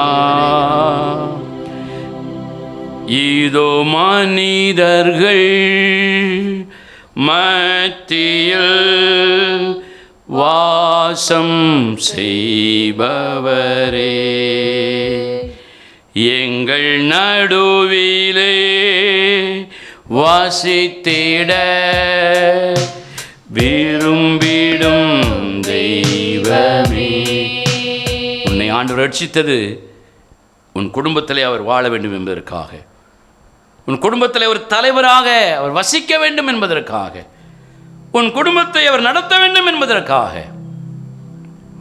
இதோ மனிதர்கள் மத்தியில் வாசம் செய்பவரே, எங்கள் நடுவிலே வாசித்திட விரும்பிடும் தெய்வமே. உன்னை ஆண்டவர் ரட்சித்தது உன் குடும்பத்திலே அவர் வாழ வேண்டும் என்பதற்காக, உன் குடும்பத்திலே ஒரு தலைவராக அவர் வசிக்க வேண்டும் என்பதற்காக, உன் குடும்பத்தை அவர் நடத்த வேண்டும் என்பதற்காக.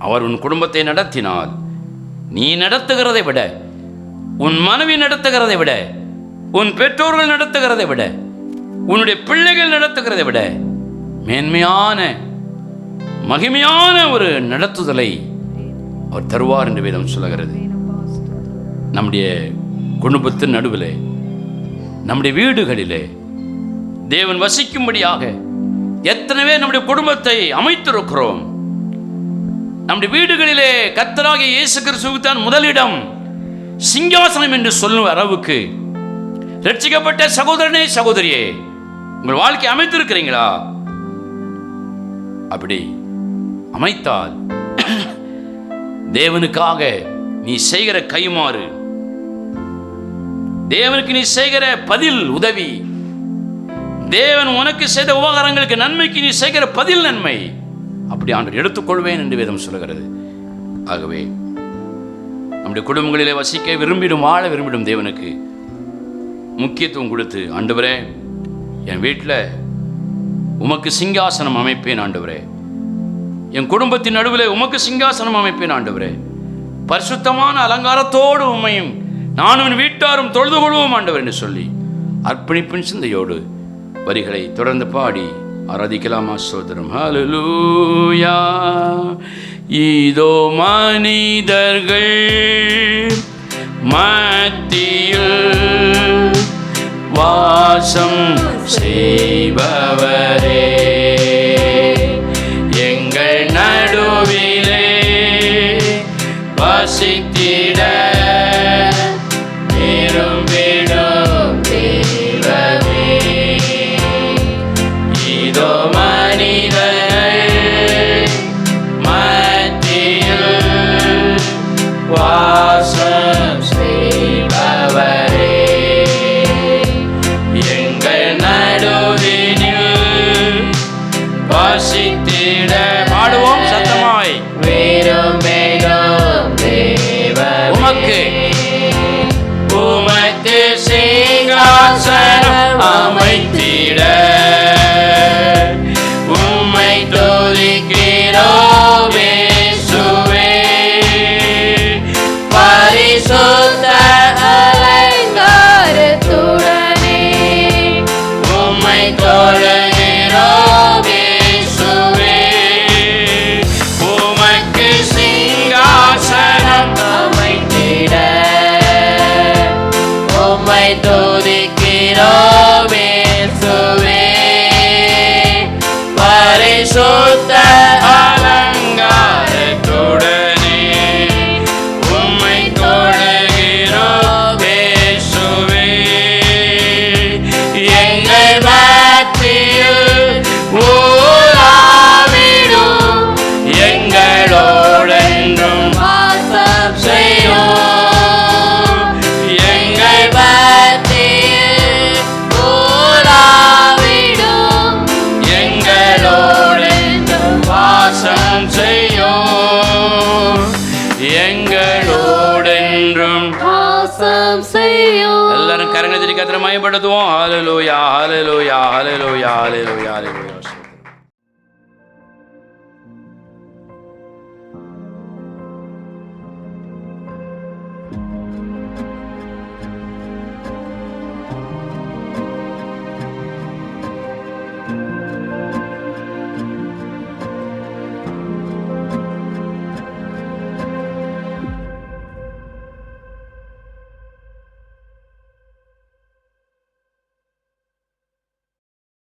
அவர் உன் குடும்பத்தை நடத்தினால் நீ நடத்துகிறதை விட, உன் மனைவி நடத்துகிறதை விட, உன் பெற்றோர்கள் நடத்துகிறதை விட, உன்னுடைய பிள்ளைகள் நடத்துகிறதை விட மேன்மையான மகிமையான ஒரு நடத்துதலை அவர் தருவார் என்று வேதம் சொல்லுகிறது. நம்முடைய குடும்பத்தின் நடுவிலே, நம்முடைய வீடுகளிலே தேவன் வசிக்கும்படியாக எத்தனைவே நம்முடைய குடும்பத்தை அமைத்திருக்கிறோம். நம்முடைய வீடுகளிலே கர்த்தராகிய இயேசு கிறிஸ்துவுக்குத்தான் முதலிடம், சிங்காசனம் என்று சொல்லும் அளவுக்கு ரட்சிக்கப்பட்ட சகோதரனே சகோதரியே, உங்கள் வாழ்க்கை அமைத்திருக்கிறீங்களா? அப்படி அமைத்தால் தேவனுக்காக நீ செய்கிற கைமாறு, தேவனுக்கு நீ செய்கிற பதில் உதவி, தேவன் உனக்கு செய்த உபகாரங்களுக்கு நன்மைக்கு நீ செய்கிற பதில் நன்மை, அப்படி ஆண்டவர் எடுத்துக்கொள்வேன் என்று வேதம் சொல்லுகிறது. ஆகவே நம்முடைய குடும்பங்களிலே வசிக்க விரும்பிடும், வாழ விரும்பிடும் தேவனுக்கு முக்கியத்துவம் கொடுத்து, ஆண்டவரே என் வீட்டில் உமக்கு சிங்காசனம் அமைப்பேன் ஆண்டவரே, என் குடும்பத்தின் நடுவில் உமக்கு சிங்காசனம் அமைப்பேன் ஆண்டவரே, பரிசுத்தமான அலங்காரத்தோடு உம்மையும் நானும் வீட்டாரும் தொழுது கொள்வோம் ஆண்டவர் என்று சொல்லி அர்ப்பணிப்பின் சிந்தையோடு வரிகளை தொடர்ந்து பாடி ஆராதிக்கலாமா சோதரம். ஹல்லேலூயா. இதோ மனிதர்கள் மத்தியில் வாசம் செய்பவரே, எங்கள் நடுவிலே வசித்திட விரும்பிடும் தெய்வமே. இதோ மனிதர்கள் மத்தியில் வாசம் செய்பவரே, எங்கள் நடுவினில் வசித்திட பாடுவோம் சத்தமாய் விரும்பிடும் தெய்வமே. உமக்கு உமக்கு சிங்காசனம் அமைத்திட உம்மை துதிக்கிறோம் இயேசுவே, பரிசுத்த அலங்காரத்துடனே உம்மை தொழுகிறோம் இயேசுவே, உமக்கு சிங்காசனம் அமைத்திட உம்மை துதிக்கிறோம் இயேசுவே, பரிசுத்த அலங்காரத்துடனே உம்மை தொழுகிறோம் இயேசுவே, எங்கள் மத்தியில் ஊராவிடும் எங்களோடென்றும் வாசம் செய்யும், எங்கள் மத்தியில் ஊராவிடும் எங்களோடென்றும் வாசம் செய்யும், எங்களோடென்றும் வாசம் செய்யும். எல்லாரும் கரங்களை தட்டி கர்த்தரை மகிமைப்படுத்துவோம். ஹல்லேலூயா ஹல்லேலூயா ஹல்லேலூயா ஹல்லேலூயா ஹல்லேலூயா.